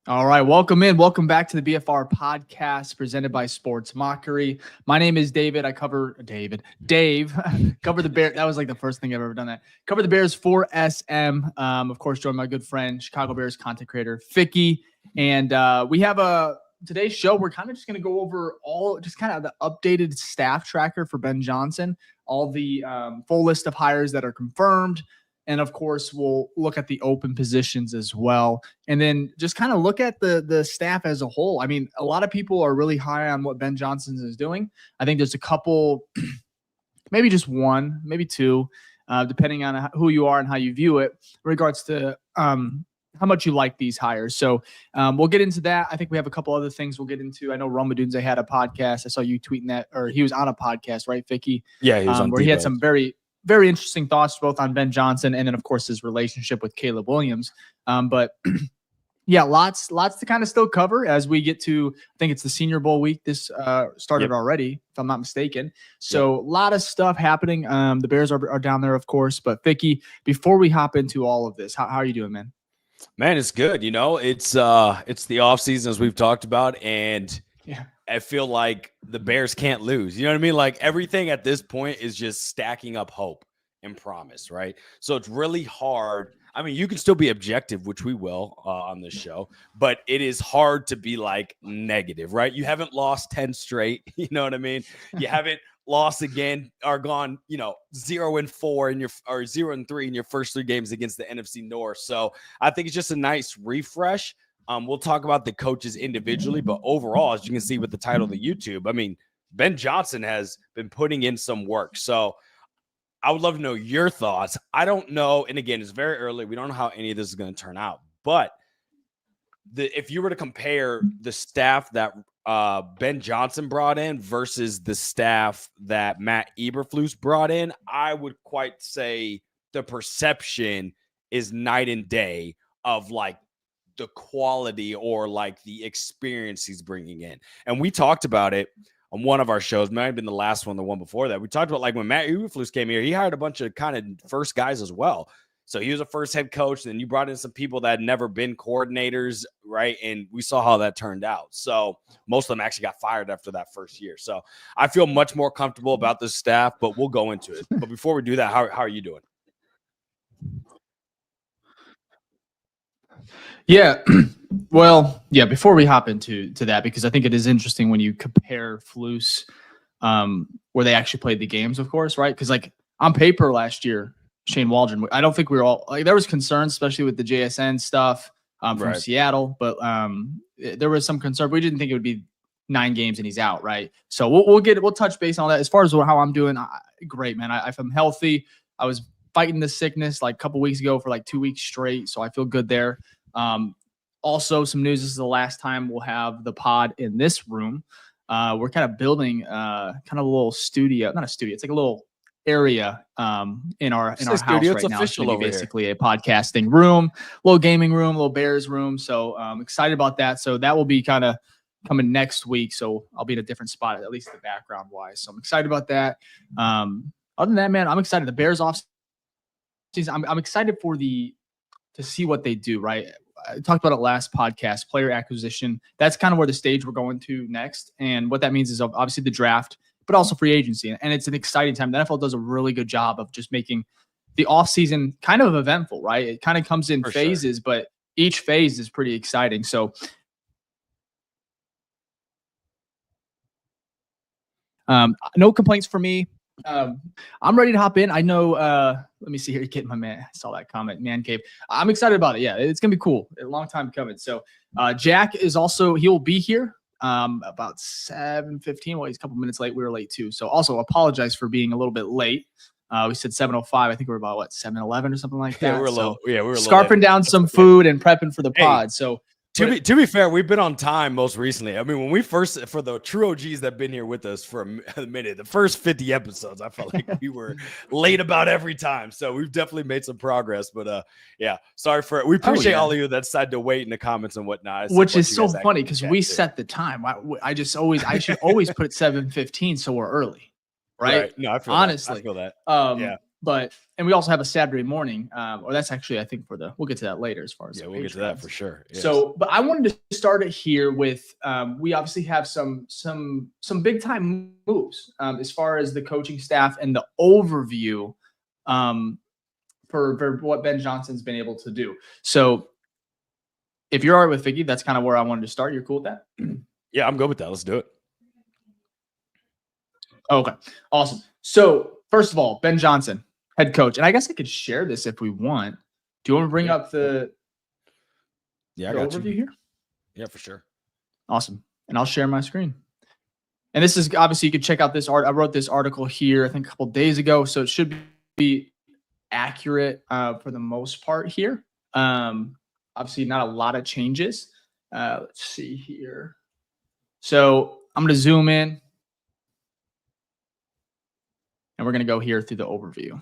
All right, welcome in. Welcome back to the BFR Podcast presented by Sports Mockery. My name is David. I cover Dave, cover the Bears. That was like the first thing I've ever done that. Cover the Bears for SM. Of course, joined my good friend, Chicago Bears content creator, Ficky. And we have today's show. We're kind of just going to go over the updated staff tracker for Ben Johnson, all the full list of hires that are confirmed. And of course, we'll look at the open positions as well. And then just kind of look at the staff as a whole. I mean, a lot of people are really high on what Ben Johnson is doing. I think there's a couple, maybe just one, maybe two, depending on who you are and how you view it in regards to how much you like these hires. So we'll get into that. I think we have a couple other things we'll get into. I know Roma Dunze had a podcast. I saw you tweeting that, or he was on a podcast, right, Ficky? Yeah, he was on where he had some very interesting thoughts both on Ben Johnson and then, of course, his relationship with Caleb Williams. But yeah, lots to kind of still cover as we get to, I think it's the Senior Bowl week. This started already, if I'm not mistaken. So a lot of stuff happening. The Bears are down there, of course. But Ficky, before we hop into all of this, how are you doing, man? Man, it's good. You know, it's the offseason, as we've talked about, and I feel like the Bears can't lose. You know what I mean? Like everything at this point is just stacking up hope and promise, right? So it's really hard. I mean, you can still be objective, which we will on this show, but it is hard to be like negative, right? You haven't lost 10 straight. You know what I mean? You haven't lost again or gone, 0-4 in your or 0-3 in your first 3 games against the NFC North. So I think it's just a nice refresh. We'll talk about the coaches individually, but overall, as you can see with the title of the YouTube, I mean, Ben Johnson has been putting in some work. So I would love to know your thoughts. I don't know. And again, it's very early. We don't know how any of this is going to turn out. But if you were to compare the staff that Ben Johnson brought in versus the staff that Matt Eberflus brought in, I would quite say the perception is night and day of like the quality or like the experience he's bringing in. And we talked about it on one of our shows, might have been the last one, the one before that. We talked about like when Matt Eberflus came here, he hired a bunch of kind of first guys as well. So he was a first head coach. Then you brought in some people that had never been coordinators, right? And we saw how that turned out. So most of them actually got fired after that first year. So I feel much more comfortable about this staff, but we'll go into it. But before we do that, how are you doing? Yeah. Well, yeah, before we hop into that, because I think it is interesting when you compare Flus, where they actually played the games, of course, right? Because like on paper last year, Shane Waldron, I don't think we were all like, there was concerns, especially with the JSN stuff from Seattle, but there was some concern. We didn't think it would be 9 games and he's out, right? So we'll touch base on that. As far as how I'm doing, great, man. I'm healthy. I was fighting the sickness like a couple weeks ago for like 2 weeks straight, so I feel good there. Also, some news. This is the last time we'll have the pod in this room. We're kind of building kind of a little studio, not a studio. It's like a little area in our house studio. Right It's now. official over basically here. A podcasting room, little gaming room, little Bears room. So I'm excited about that. So that will be kind of coming next week. So I'll be in a different spot, at least the background wise. So I'm excited about that. Other than that, man, I'm excited. The Bears off season. I'm excited to see what they do, right? I talked about it last podcast, player acquisition. That's kind of where the stage we're going to next. And what that means is obviously the draft, but also free agency. And it's an exciting time. The NFL does a really good job of just making the offseason kind of eventful, right? It kind of comes in phases, but each phase is pretty exciting. So no complaints for me. I'm ready to hop in. I know, let me see here. Getting my man. I saw that comment, man cave. I'm excited about it. Yeah, it's going to be cool. A long time coming. So Jack is also, he'll be here about 7:15. Well, he's a couple minutes late. We were late too. So also apologize for being a little bit late. We said 7:05. I think we're about 7:11 or something like that. Yeah, we were a little scarfing down some food and prepping for the pod. So to be fair, we've been on time most recently. I mean, when we first, for the true OGs that have been here with us for a minute, the first 50 episodes, I felt like we were late about every time. So we've definitely made some progress. But yeah, sorry for it. We appreciate all of you that decided to wait in the comments and whatnot. Which is so funny because we set the time. I should always put 7:15 so we're early. Right? No, I feel honestly. that. I feel that. Yeah. And we also have a Saturday morning, or that's actually, I think we'll get to that later as far as we'll get to that for sure. Yes. So, but I wanted to start it here with, we obviously have some big time moves as far as the coaching staff and the overview for what Ben Johnson's been able to do. So if you're all right with Ficky, that's kind of where I wanted to start. You're cool with that? Yeah, I'm good with that. Let's do it. Okay, awesome. So first of all, Ben Johnson, head coach. And I guess I could share this if we want. Do you want to bring up the overview here? Yeah, for sure. Awesome. And I'll share my screen. And this is obviously, you can check out this art. I wrote this article here, I think a couple of days ago. So it should be accurate for the most part here. Obviously not a lot of changes. Let's see here. So I'm going to zoom in. And we're going to go here through the overview.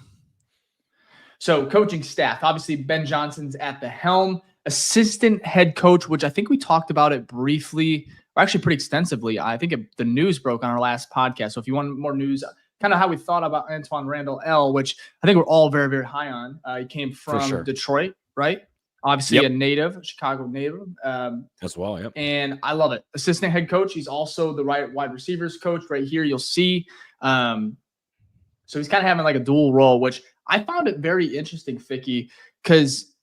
So coaching staff, obviously Ben Johnson's at the helm. Assistant head coach, which I think we talked about it briefly, or actually pretty extensively. I think the news broke on our last podcast. So if you want more news, kind of how we thought about Antoine Randall L., which I think we're all very, very high on. He came from Detroit, right? Obviously a native, Chicago native. As well, yep. And I love it. Assistant head coach. He's also the wide receivers coach right here. You'll see. So he's kind of having like a dual role, which I found it very interesting, Ficky, because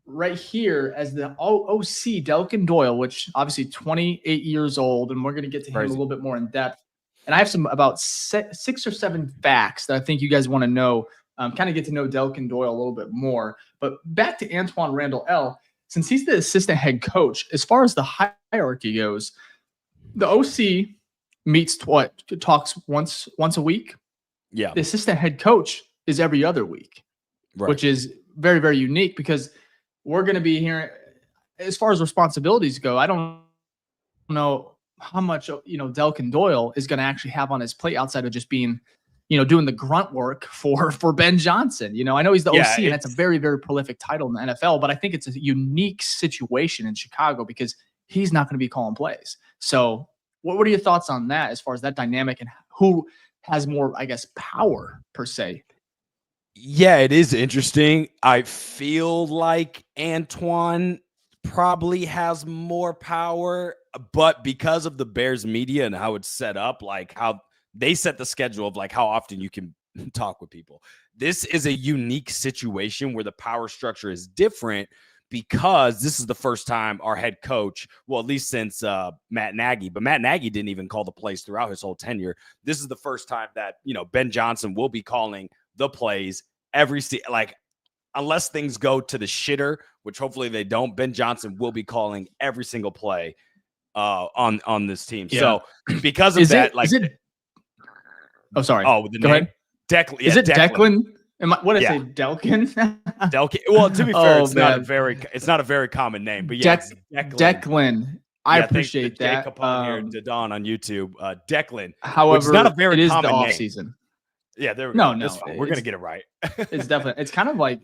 right here as the OC, Declan Doyle, which obviously 28 years old, and we're going to get to him a little bit more in depth. And I have about 6 or 7 facts that I think you guys want to know, kind of get to know Declan Doyle a little bit more. But back to Antoine Randall L., since he's the assistant head coach, as far as the hierarchy goes, the OC talks once a week. Yeah. The assistant head coach is every other week, which is very, very unique because we're going to be hearing, as far as responsibilities go, I don't know how much, Declan Doyle is going to actually have on his plate outside of just being, doing the grunt work for Ben Johnson. I know he's the OC and that's a very, very prolific title in the NFL, but I think it's a unique situation in Chicago because he's not going to be calling plays. So what are your thoughts on that as far as that dynamic and who has more, I guess, power per se? Yeah, it is interesting. I feel like Antoine probably has more power, but because of the Bears media and how it's set up, like how they set the schedule of like how often you can talk with people. This is a unique situation where the power structure is different because this is the first time our head coach, well, at least since Matt Nagy, but Matt Nagy didn't even call the plays throughout his whole tenure. This is the first time that, Ben Johnson will be calling the plays unless things go to the shitter, which hopefully they don't. Ben Johnson will be calling every single play on this team. Yeah. So because of that, oh, sorry. Oh, the go name? ahead. Declan. Is it Declan? What did I say? Delkin? Delkin. Well, to be fair, it's not a very common name, but yeah, Declan. I appreciate that. Jake Capone here, Don on YouTube. Declan. However, it's not a very common name. Off season. Yeah, there we go. No, we're gonna get it right. It's definitely. It's kind of like,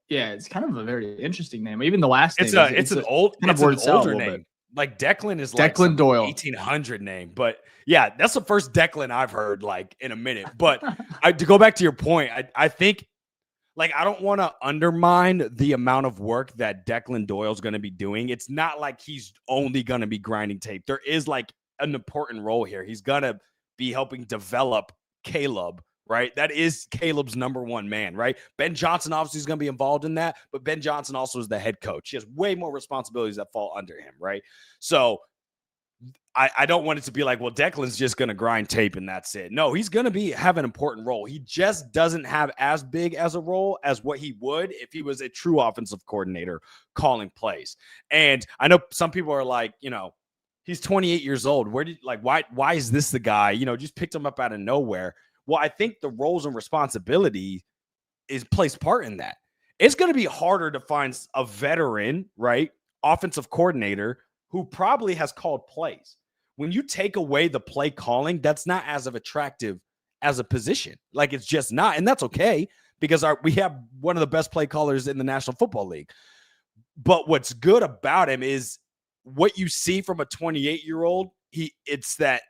it's kind of a very interesting name. Even the last name. It's an older name. Like Declan is like Declan Doyle, 1800 name, but yeah, that's the first Declan I've heard like in a minute. But to go back to your point, I think like I don't want to undermine the amount of work that Declan Doyle's going to be doing. It's not like he's only going to be grinding tape. There is like an important role here. He's going to be helping develop Caleb. Right. That is Caleb's number one man. Right. Ben Johnson obviously is going to be involved in that. But Ben Johnson also is the head coach. He has way more responsibilities that fall under him. Right. So I don't want it to be like, well, Declan's just going to grind tape and that's it. No, he's going to have an important role. He just doesn't have as big as a role as what he would if he was a true offensive coordinator calling plays. And I know some people are like, he's 28 years old. Why is this the guy, just picked him up out of nowhere? Well, I think the roles and responsibility plays part in that. It's going to be harder to find a veteran, right, offensive coordinator who probably has called plays. When you take away the play calling, that's not as attractive as a position. Like it's just not, and that's okay because we have one of the best play callers in the National Football League. But what's good about him is what you see from a 28-year-old. It's that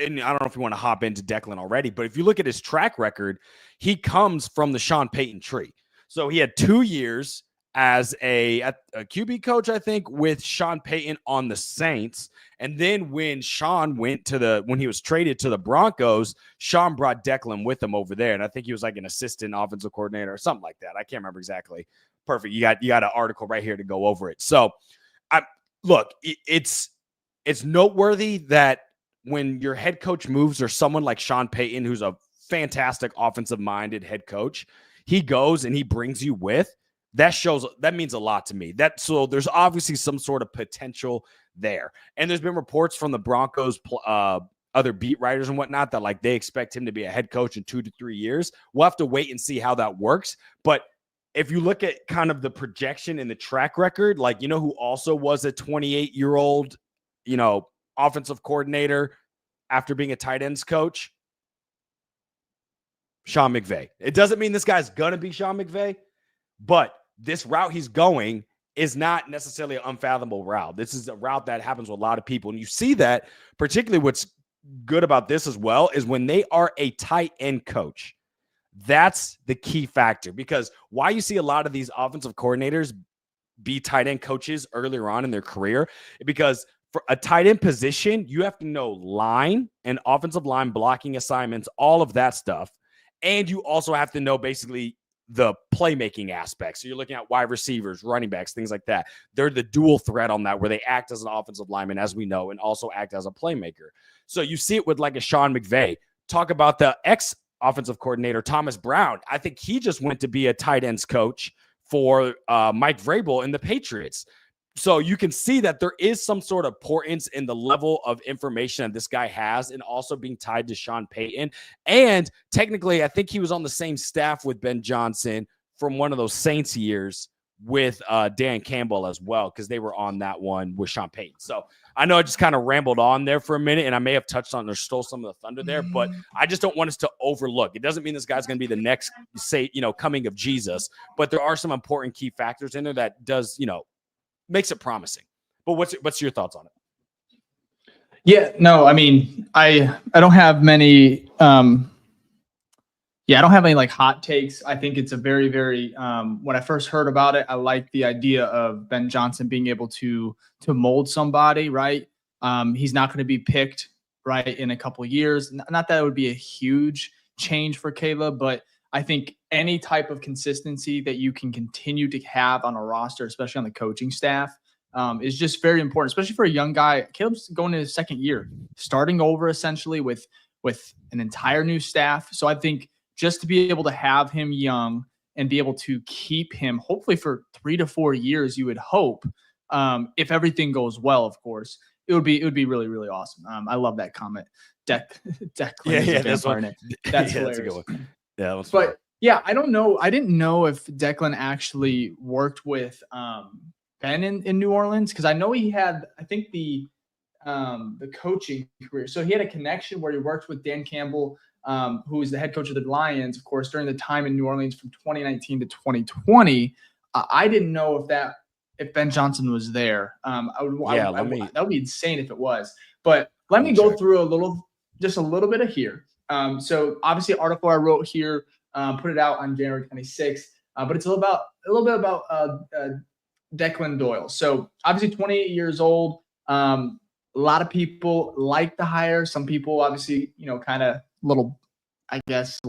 and I don't know if you want to hop into Declan already, but if you look at his track record, he comes from the Sean Payton tree. So he had 2 years as a QB coach, I think, with Sean Payton on the Saints. And then when he was traded to the Broncos, Sean brought Declan with him over there. And I think he was like an assistant offensive coordinator or something like that. I can't remember exactly. Perfect. You got an article right here to go over it. So it's noteworthy that when your head coach moves, or someone like Sean Payton, who's a fantastic offensive minded head coach, he goes and he brings you with. That means a lot to me. So there's obviously some sort of potential there. And there's been reports from the Broncos, other beat writers and whatnot, that like they expect him to be a head coach in 2 to 3 years. We'll have to wait and see how that works. But if you look at kind of the projection and the track record, like, who also was a 28-year-old, offensive coordinator after being a tight ends coach? Sean McVay. It doesn't mean this guy's going to be Sean McVay, but this route he's going is not necessarily an unfathomable route. This is a route that happens with a lot of people. And you see that, particularly what's good about this as well, is when they are a tight end coach. That's the key factor, because why you see a lot of these offensive coordinators be tight end coaches earlier on in their career, because for a tight end position, you have to know line and offensive line blocking assignments, all of that stuff. And you also have to know basically the playmaking aspects. So you're looking at wide receivers, running backs, things like that. They're the dual threat on that, where they act as an offensive lineman, as we know, and also act as a playmaker. So you see it with like a Sean McVay. Talk about the ex-offensive coordinator, Thomas Brown. I think he just went to be a tight ends coach for Mike Vrabel and the Patriots. So you can see that there is some sort of importance in the level of information that this guy has, and also being tied to Sean Payton. And technically, I think he was on the same staff with Ben Johnson from one of those Saints years with Dan Campbell as well, because they were on that one with Sean Payton. So I know I just kind of rambled on there for a minute, and I may have touched on or stole some of the thunder there, but I just don't want us to overlook. It doesn't mean this guy's going to be the next, coming of Jesus, but there are some important key factors in there that does, makes it promising. But what's your thoughts on it? Yeah, no, I mean, I don't have many I don't have any like hot takes. I think it's a very, very when I first heard about it, I like the idea of Ben Johnson being able to mold somebody, right? He's not going to be picked right in a couple of years. Not that it would be a huge change for Caleb, but I think any type of consistency that you can continue to have on a roster, especially on the coaching staff, is just very important, especially for a young guy. Caleb's going to his second year, starting over essentially with an entire new staff. So I think just to be able to have him young and be able to keep him hopefully for 3 to 4 years, you would hope, if everything goes well, of course, it would be really, really awesome. I love that comment. Declan. Yeah, that's one. That's hilarious. That's a good one. Yeah, that was but fun. yeah, I don't know. I didn't know if Declan actually worked with Ben in New Orleans, because I know he had, I think, the coaching career. So he had a connection where he worked with Dan Campbell, who was the head coach of the Lions, of course, during the time in New Orleans from 2019 to 2020. I didn't know if Ben Johnson was there. That would be insane if it was. But let me go through just a little bit of here. So obviously, an article I wrote here, put it out on January 26th, but it's a little bit about Declan Doyle. So obviously 28 years old. A lot of people like the hire. Some people obviously, kind of little, I guess,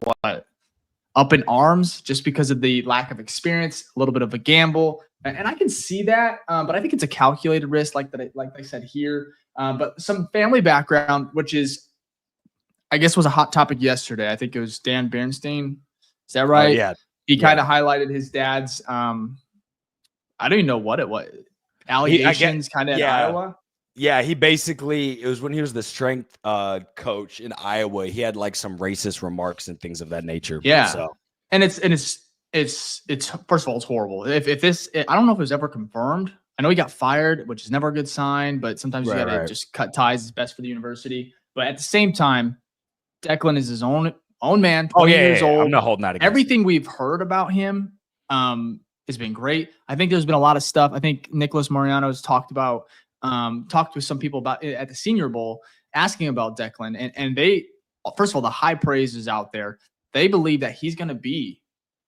up in arms just because of the lack of experience, a little bit of a gamble. And I can see that, but I think it's a calculated risk, like I said here. But some family background, which is, I guess, was a hot topic yesterday. I think it was Dan Bernstein. Is that right? Yeah. He kind of highlighted his dad's, I don't even know what it was, allegations kind of in Iowa. Yeah, he basically, it was when he was the strength coach in Iowa. He had like some racist remarks and things of that nature. Yeah. So. And it's first of all, it's horrible. If this, I don't know if it was ever confirmed. I know he got fired, which is never a good sign, but sometimes you got to just cut ties. It's best for the university. But at the same time, Declan is his own man, 20 years old. I'm not holding that against Everything we've heard about him has been great. I think there's been a lot of stuff. I think Nicholas Mariano has talked with some people about it at the Senior Bowl. asking about Declan, and they, first of all, the high praise is out there. They believe that he's going to be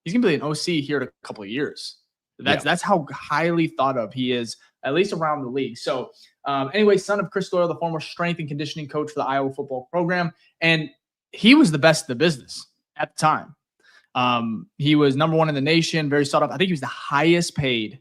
an OC here in a couple of years. That's how highly thought of he is, at least around the league. So anyway, son of Chris Doyle, the former strength and conditioning coach for the Iowa football program. And he was the best in the business at the time. He was number one in the nation, very sought after. I think he was the highest paid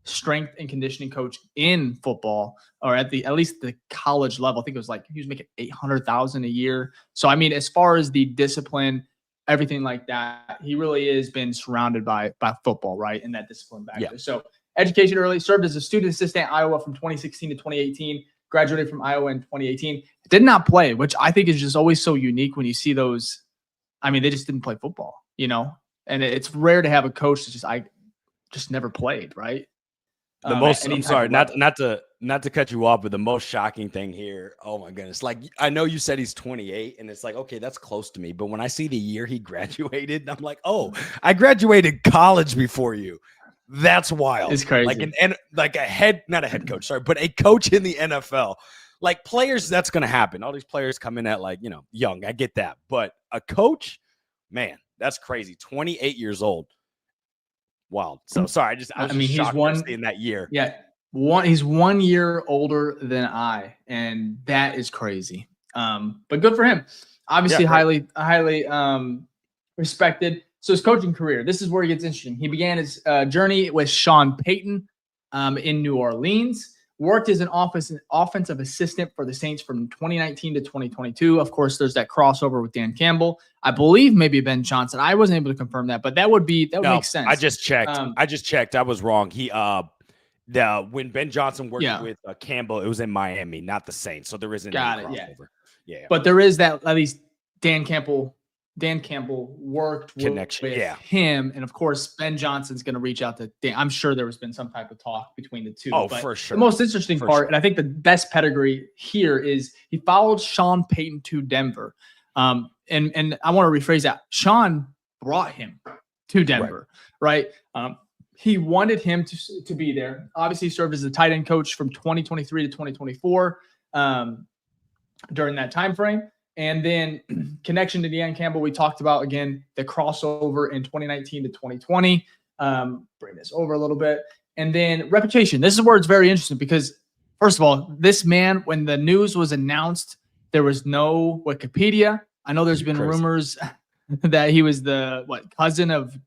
strength and conditioning coach in football, or at least the college level. I think it was like he was making $800,000 a year. So I mean, as far as the discipline, everything like that, he really has been surrounded by football, right? And that discipline back there. So education early, served as a student assistant at Iowa from 2016 to 2018, graduated from Iowa in 2018. Did not play, which I think is just always so unique when you see those. I mean, they just didn't play football, and it's rare to have a coach that just never played, right? The most, I'm sorry, not to cut you off, but the most shocking thing here, oh my goodness. Like, I know you said he's 28 and it's like, okay, that's close to me. But when I see the year he graduated, I'm like, oh, I graduated college before you. That's wild. It's crazy. Not a head coach, sorry, but a coach in the NFL. Like, players, that's going to happen. All these players come in at young. I get that. But a coach, man, that's crazy. 28 years old. Wild. So sorry, I was shocked in that year. Yeah, he's 1 year older than I, and that is crazy. But good for him. Obviously, highly respected. So his coaching career, this is where it gets interesting. He began his journey with Sean Payton in New Orleans. Worked as an offensive assistant for the Saints from 2019 to 2022. Of course, there's that crossover with Dan Campbell. I believe maybe Ben Johnson. I wasn't able to confirm that, but that would make sense. I just checked. I was wrong. He when Ben Johnson worked with Campbell, it was in Miami, not the Saints. So there isn't any crossover. Yeah. But there is that, at least Dan Campbell worked connection with him, and of course Ben Johnson's going to reach out to Dan. I'm sure there has been some type of talk between the two. Oh, but for sure. The most interesting part, and I think the best pedigree here, is he followed Sean Payton to Denver. And I want to rephrase that. Sean brought him to Denver, right? He wanted him to be there. Obviously, he served as the tight end coach from 2023 to 2024 during that time frame. And then connection to Dan Campbell, we talked about, again, the crossover in 2019 to 2020. Bring this over a little bit. And then reputation. This is where it's very interesting because, first of all, this man, when the news was announced, there was no Wikipedia. I know there's been rumors that he was the cousin of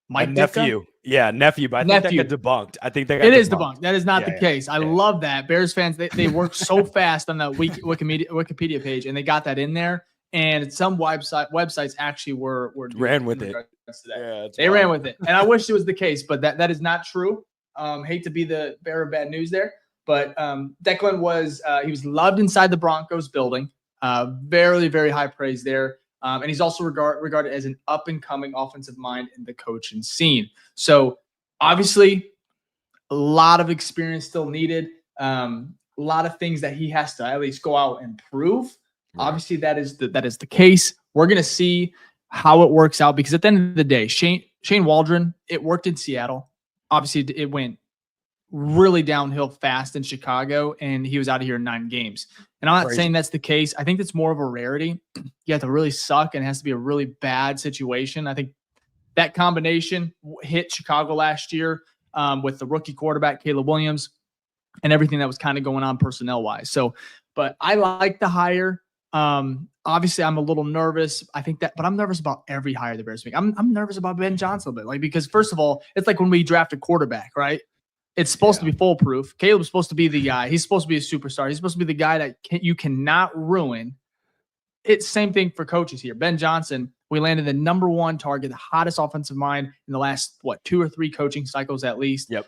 Mike nephew. Ditka? Yeah, nephew. But I think that got debunked. It is debunked. That is not the case. I love that. Bears fans, they work so fast on the Wikipedia page, and they got that in there. And some websites actually were ran with it. Yeah, they ran with it. And I wish it was the case, but that is not true. Hate to be the bearer of bad news there. But Declan was loved inside the Broncos building. Very, very high praise there. And he's also regarded as an up-and-coming offensive mind in the coaching scene. So, obviously, a lot of experience still needed. A lot of things that he has to at least go out and prove. Right. Obviously, that is the case. We're going to see how it works out because at the end of the day, Shane Waldron, it worked in Seattle. Obviously, it went really downhill fast in Chicago, and he was out of here in 9 games. And I'm not saying that's the case. I think that's more of a rarity. You have to really suck, and it has to be a really bad situation. I think that combination hit Chicago last year with the rookie quarterback, Caleb Williams, and everything that was kind of going on personnel-wise. So, but I like the hire. Obviously, I'm a little nervous. But I'm nervous about every hire the Bears make. I'm nervous about Ben Johnson a bit, because first of all, it's like when we draft a quarterback, right? It's supposed to be foolproof. Caleb's supposed to be the guy. He's supposed to be a superstar. He's supposed to be the guy that you cannot ruin. It's same thing for coaches here. Ben Johnson, we landed the number 1 target, the hottest offensive mind in the last, 2 or 3 coaching cycles at least. Yep.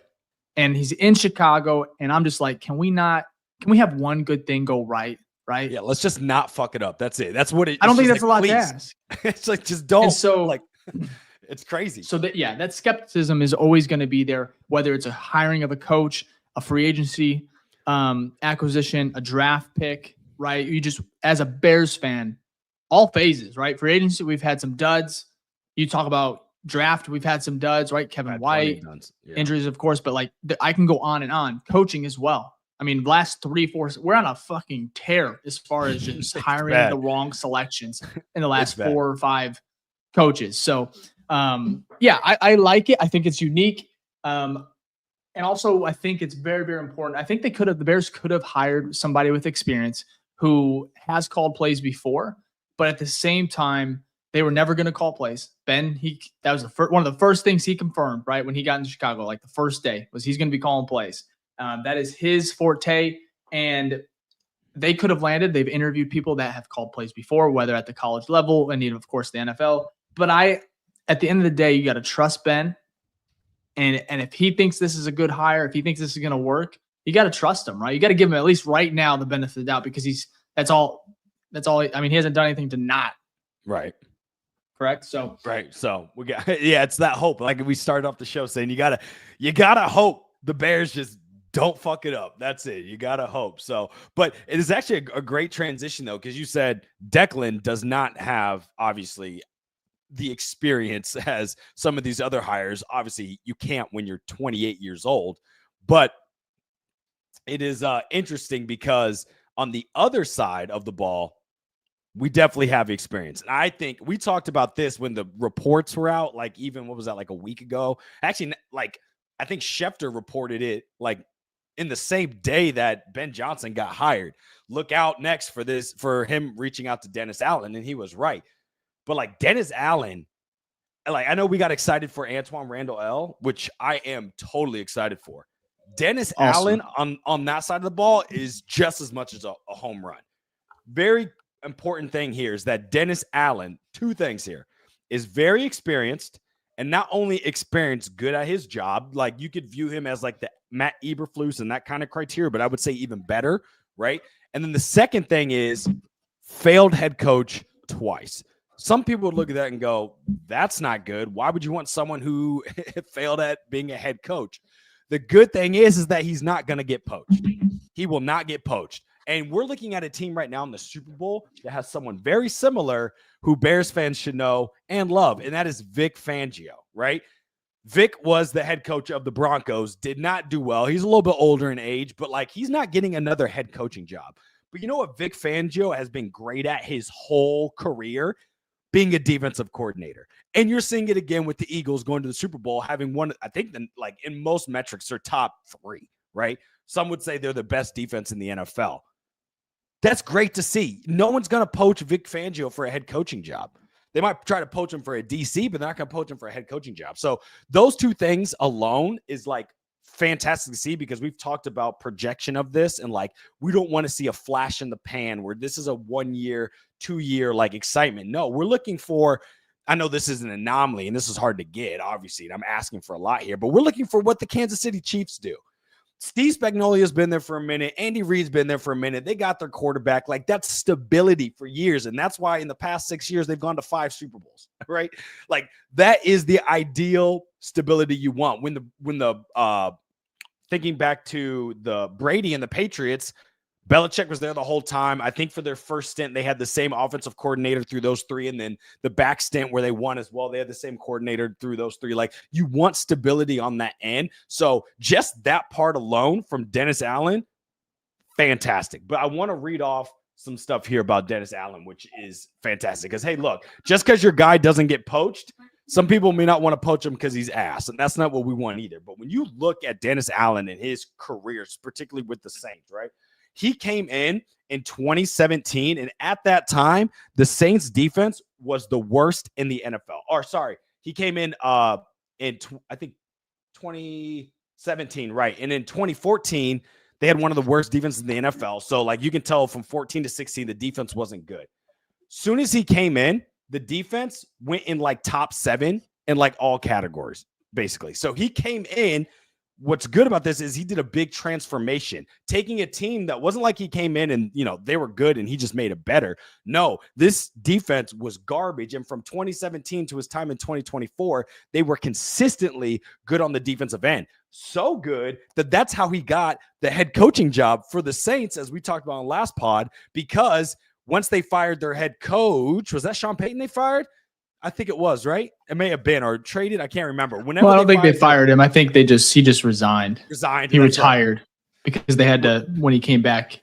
And he's in Chicago, and I'm just like, can we have one good thing go right? Right? Yeah, let's just not fuck it up. That's it. That's what it. I don't think that's a lot to ask. It's like, just don't. And so, it's crazy. So that skepticism is always going to be there, whether it's a hiring of a coach, a free agency acquisition, a draft pick, right? You just, as a Bears fan, all phases, right? Free agency, we've had some duds. You talk about draft, we've had some duds, right? Kevin White, injuries, of course, but I can go on and on. Coaching as well. I mean, last 3-4, we're on a fucking tear as far as just hiring the wrong selections in the last 4 or 5 coaches. So, yeah, I like it. I think it's unique. And also, I think it's very, very important. I think the Bears could have hired somebody with experience who has called plays before, but at the same time, they were never going to call plays. Ben, that was one of the first things he confirmed, right, when he got into Chicago, like the first day, was he's going to be calling plays. That is his forte, and they could have landed. They've interviewed people that have called plays before, whether at the college level and, of course, the NFL. But at the end of the day, you got to trust Ben. And if he thinks this is a good hire, if he thinks this is going to work, you got to trust him, right? You got to give him at least right now the benefit of the doubt, because that's all. I mean, he hasn't done anything to not. Right. Correct. So we got, it's that hope. Like we started off the show saying, you gotta hope the Bears just don't fuck it up. That's it. You gotta hope. So, but it is actually a great transition though, because you said Declan does not have obviously the experience as some of these other hires. Obviously, you can't when you're 28 years old, but it is interesting because on the other side of the ball, we definitely have experience. And I think we talked about this when the reports were out, like even, what was that, like a week ago? Actually, like I think Schefter reported it like in the same day that Ben Johnson got hired. Look out next for him reaching out to Dennis Allen. And he was right. But like Dennis Allen, like I know we got excited for Antoine Randall L, which I am totally excited for. Dennis Allen on that side of the ball is just as much as a home run. Very important thing here is that Dennis Allen, 2 things here, is very experienced, and not only experienced, good at his job. Like you could view him as like the Matt Eberflus and that kind of criteria, but I would say even better, right? And then the second thing is failed head coach twice. Some people would look at that and go, that's not good. Why would you want someone who failed at being a head coach? The good thing is that he's not going to get poached. He will not get poached. And we're looking at a team right now in the Super Bowl that has someone very similar who Bears fans should know and love, and that is Vic Fangio, right? Vic was the head coach of the Broncos, did not do well. He's a little bit older in age, but like he's not getting another head coaching job. But you know what Vic Fangio has been great at his whole career? Being a defensive coordinator. And you're seeing it again with the Eagles going to the Super Bowl, having one, I think, like in most metrics, they're top 3, right? Some would say they're the best defense in the NFL. That's great to see. No one's going to poach Vic Fangio for a head coaching job. They might try to poach him for a DC, but they're not going to poach him for a head coaching job. So those 2 things alone is like fantastic to see, because we've talked about projection of this, and like we don't want to see a flash in the pan where this is a 1-year, 2-year like excitement. No, we're looking for, I know this is an anomaly and this is hard to get, obviously, and I'm asking for a lot here, but we're looking for what the Kansas City Chiefs do. Steve Spagnuolo has been there for a minute. Andy Reid's been there for a minute. They got their quarterback. Like that's stability for years. And that's why in the past 6 years, they've gone to 5 Super Bowls, right? Like that is the ideal stability you want. When the thinking back to the Brady and the Patriots, Belichick was there the whole time. I think for their first stint, they had the same offensive coordinator through those 3. And then the back stint where they won as well, they had the same coordinator through those 3. Like you want stability on that end. So just that part alone from Dennis Allen, fantastic. But I want to read off some stuff here about Dennis Allen, which is fantastic. Because, hey, look, just because your guy doesn't get poached, some people may not want to poach him because he's ass. And that's not what we want either. But when you look at Dennis Allen and his careers, particularly with the Saints, right? He came in 2017, and at that time, the Saints defense was the worst in the NFL. Or sorry, he came in I think 2017, right? And in 2014, they had one of the worst defenses in the NFL. So like you can tell from 14 to 16, the defense wasn't good. Soon as he came in, the defense went in like top 7 in like all categories, basically. So he came in. What's good about this is he did a big transformation, taking a team that wasn't like he came in and, they were good and he just made it better. No, this defense was garbage. And from 2017 to his time in 2024, they were consistently good on the defensive end. So good that that's how he got the head coaching job for the Saints, as we talked about on the last pod, because once they fired their head coach, was that Sean Payton they fired? I think it was, right? It may have been, or traded. I can't remember. I don't think they fired him. I think he just resigned. He retired, because they had to, when he came back.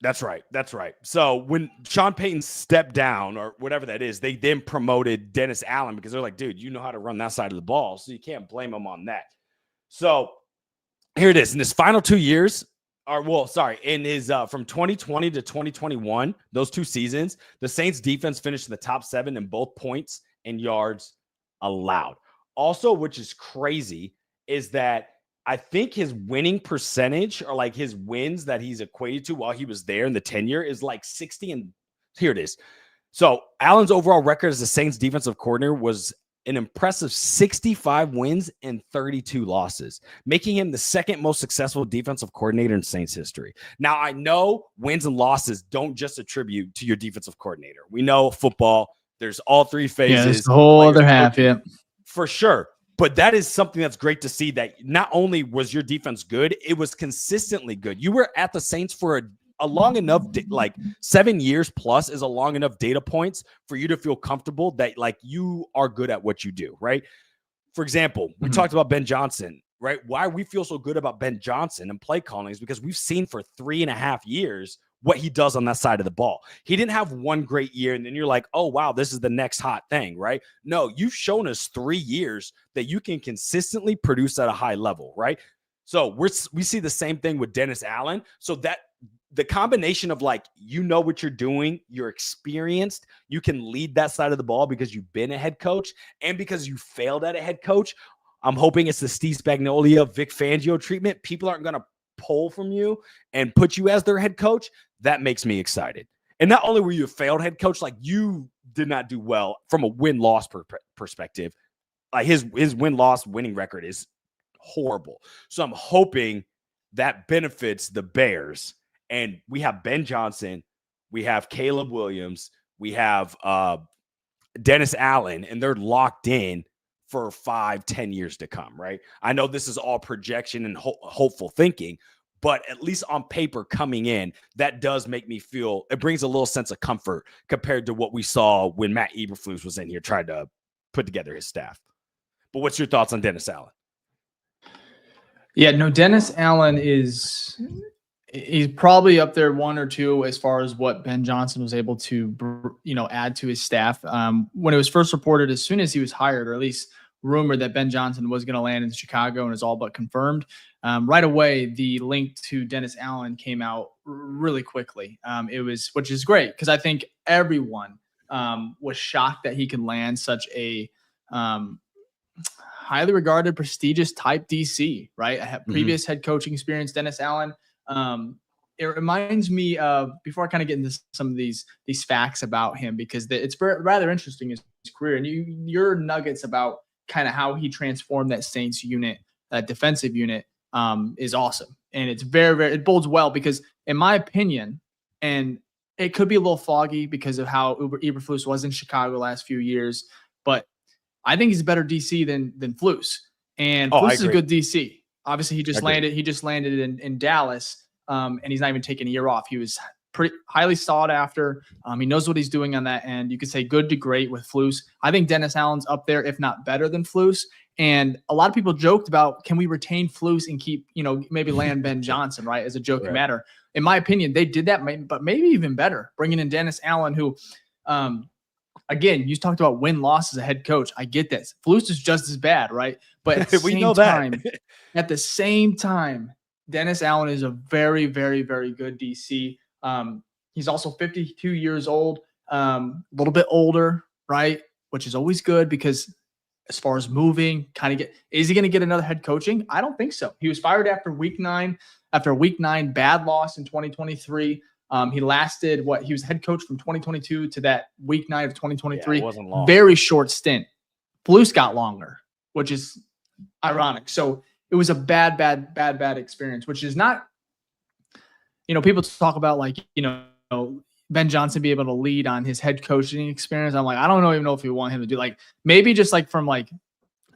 That's right. That's right. So when Sean Payton stepped down or whatever that is, they then promoted Dennis Allen because they're like, dude, you know how to run that side of the ball. So you can't blame him on that. So here it is. In his final 2 years, in his from 2020 to 2021, those 2 seasons, the Saints defense finished in the top 7 in both points and yards allowed. Also, which is crazy, is that I think his winning percentage or like his wins that he's equated to while he was there in the tenure is like 60. And here it is. So Allen's overall record as the Saints defensive coordinator was an impressive 65 wins and 32 losses, making him the second most successful defensive coordinator in Saints history. Now, I know wins and losses don't just attribute to your defensive coordinator. We know football, there's all 3 phases. Yeah, there's the whole other half, yeah. For sure. But that is something that's great to see, that not only was your defense good, it was consistently good. You were at the Saints for a long enough, like 7 years plus is a long enough data points for you to feel comfortable that like you are good at what you do, right? For example, we talked about Ben Johnson, right? Why we feel so good about Ben Johnson and play calling is because we've seen for 3.5 years what he does on that side of the ball. He didn't have one great year and then you're like, oh, wow, this is the next hot thing, right? No, you've shown us 3 years that you can consistently produce at a high level, right? So we see the same thing with Dennis Allen. So that the combination of like, you know what you're doing, you're experienced, you can lead that side of the ball because you've been a head coach and because you failed at a head coach. I'm hoping it's the Steve Spagnuolo, Vic Fangio treatment. People aren't going to pull from you and put you as their head coach. That makes me excited. And not only were you a failed head coach, like you did not do well from a win-loss perspective. Like his win-loss winning record is horrible. So I'm hoping that benefits the Bears. And we have Ben Johnson, we have Caleb Williams, we have Dennis Allen, and they're locked in for 5-10 years to come, right? I know this is all projection and hopeful thinking, but at least on paper coming in, that does make me feel, it brings a little sense of comfort compared to what we saw when Matt Eberflus was in here trying to put together his staff. But what's your thoughts on Dennis Allen? Yeah, no, Dennis Allen he's probably up there 1 or 2 as far as what Ben Johnson was able to, add to his staff. When it was first reported, as soon as he was hired, or at least rumored that Ben Johnson was going to land in Chicago and is all but confirmed, right away, the link to Dennis Allen came out really quickly. Which is great because I think everyone was shocked that he could land such a highly regarded, prestigious type DC, right? I have previous head coaching experience, Dennis Allen. It reminds me of, before I kind of get into some of these facts about him, because it's rather interesting his career, and your nuggets about kind of how he transformed that Saints unit, that defensive unit, is awesome. And it's very, very, it bodes well because in my opinion, and it could be a little foggy because of how Eberflus was in Chicago the last few years, but I think he's a better DC than Flus. And Flus is a good DC. Obviously, he just landed in Dallas, and he's not even taking a year off. He was pretty highly sought after. He knows what he's doing on that end. You could say good to great with Flus. I think Dennis Allen's up there, if not better than Flus. And a lot of people joked about, can we retain Flus and keep, maybe land Ben Johnson, right, as a joking matter. In my opinion, they did that, but maybe even better, bringing in Dennis Allen, who, again, you talked about win-loss as a head coach. I get this. Flus is just as bad, right? But at the same time, Dennis Allen is a very, very, very good DC. He's also 52 years old, a little bit older, right? Which is always good because as far as moving, is he going to get another head coaching? I don't think so. He was fired after week 9, after a week 9 bad loss in 2023. He lasted he was head coach from 2022 to that week 9 of 2023. Yeah, it wasn't long. Very short stint. Flus got longer, which is ironic. So it was a bad experience, which is not, people talk about Ben Johnson be able to lead on his head coaching experience. I'm like, I don't even know if we want him to do maybe just from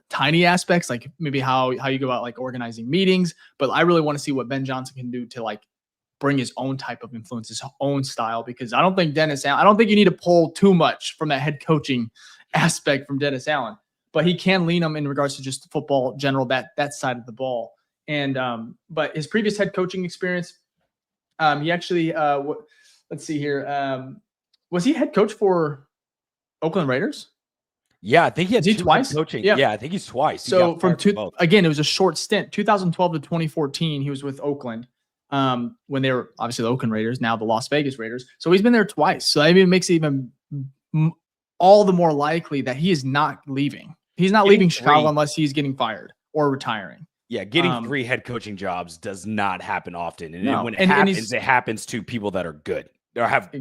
tiny aspects, like maybe how you go about organizing meetings. But I really want to see what Ben Johnson can do to bring his own type of influence, his own style, because I don't think I don't think you need to pull too much from that head coaching aspect from Dennis Allen, but he can lean him in regards to just football general, that side of the ball. And but his previous head coaching experience, he actually let's see here. Was he head coach for Oakland Raiders? Yeah, I think he had two twice coaching. Yeah, I think he's twice. So again, it was a short stint. 2012 to 2014, he was with Oakland. When they were obviously the Oakland Raiders, now the Las Vegas Raiders. So he's been there twice. So it makes it even all the more likely that he is not leaving. He's not leaving Chicago unless he's getting fired or retiring. Yeah, getting 3 head coaching jobs does not happen often. And when it happens, it happens to people that are good or have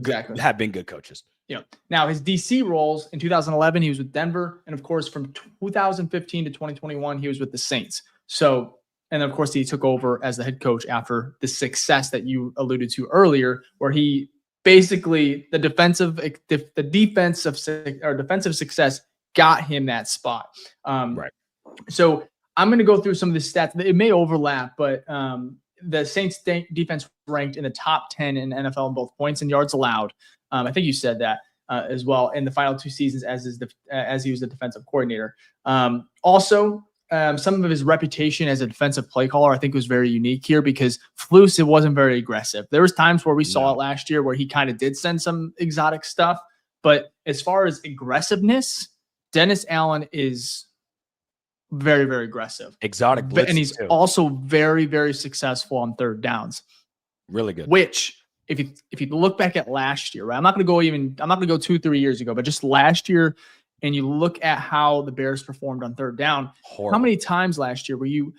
been good coaches. Yeah. Now, his DC roles in 2011, he was with Denver. And of course, from 2015 to 2021, he was with the Saints. So, and of course, he took over as the head coach after the success that you alluded to earlier, where he basically the defensive success got him that spot. Right. So I'm going to go through some of the stats. It may overlap, but the Saints defense ranked in the top 10 in NFL in both points and yards allowed. I think you said that as well in the final 2 seasons as he was the defensive coordinator. Also, some of his reputation as a defensive play caller, I think, was very unique here because Flus, it wasn't very aggressive. There was times where we saw it last year where he kind of did send some exotic stuff. But as far as aggressiveness, Dennis Allen is very, very aggressive. Exotic blitzes, and he's also very, very successful on third downs. Really good. Which, if you look back at last year, right? I'm not going to go 2-3 years ago, but just last year, and you look at how the Bears performed on third down. Horrible. How many times last year were you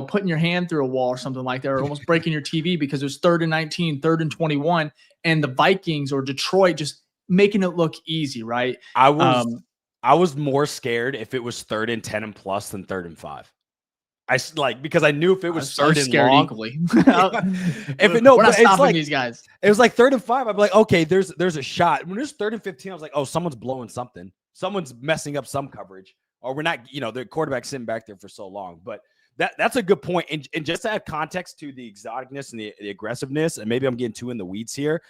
putting your hand through a wall or something like that, or almost breaking your TV because it was 3rd and 19, 3rd and 21, and the Vikings or Detroit just making it look easy, right? I was more scared if it was 3rd and 10 and plus than 3rd and 5. Because I knew if it was 3rd and long, equally. We're not stopping these guys. It was like 3rd and 5. I'd be like, okay, there's a shot. When it was 3rd and 15, I was like, oh, someone's blowing something. Someone's messing up some coverage, or we're not. The quarterback's sitting back there for so long. But that's a good point. And just to add context to the exoticness and the aggressiveness, and maybe I'm getting too in the weeds here.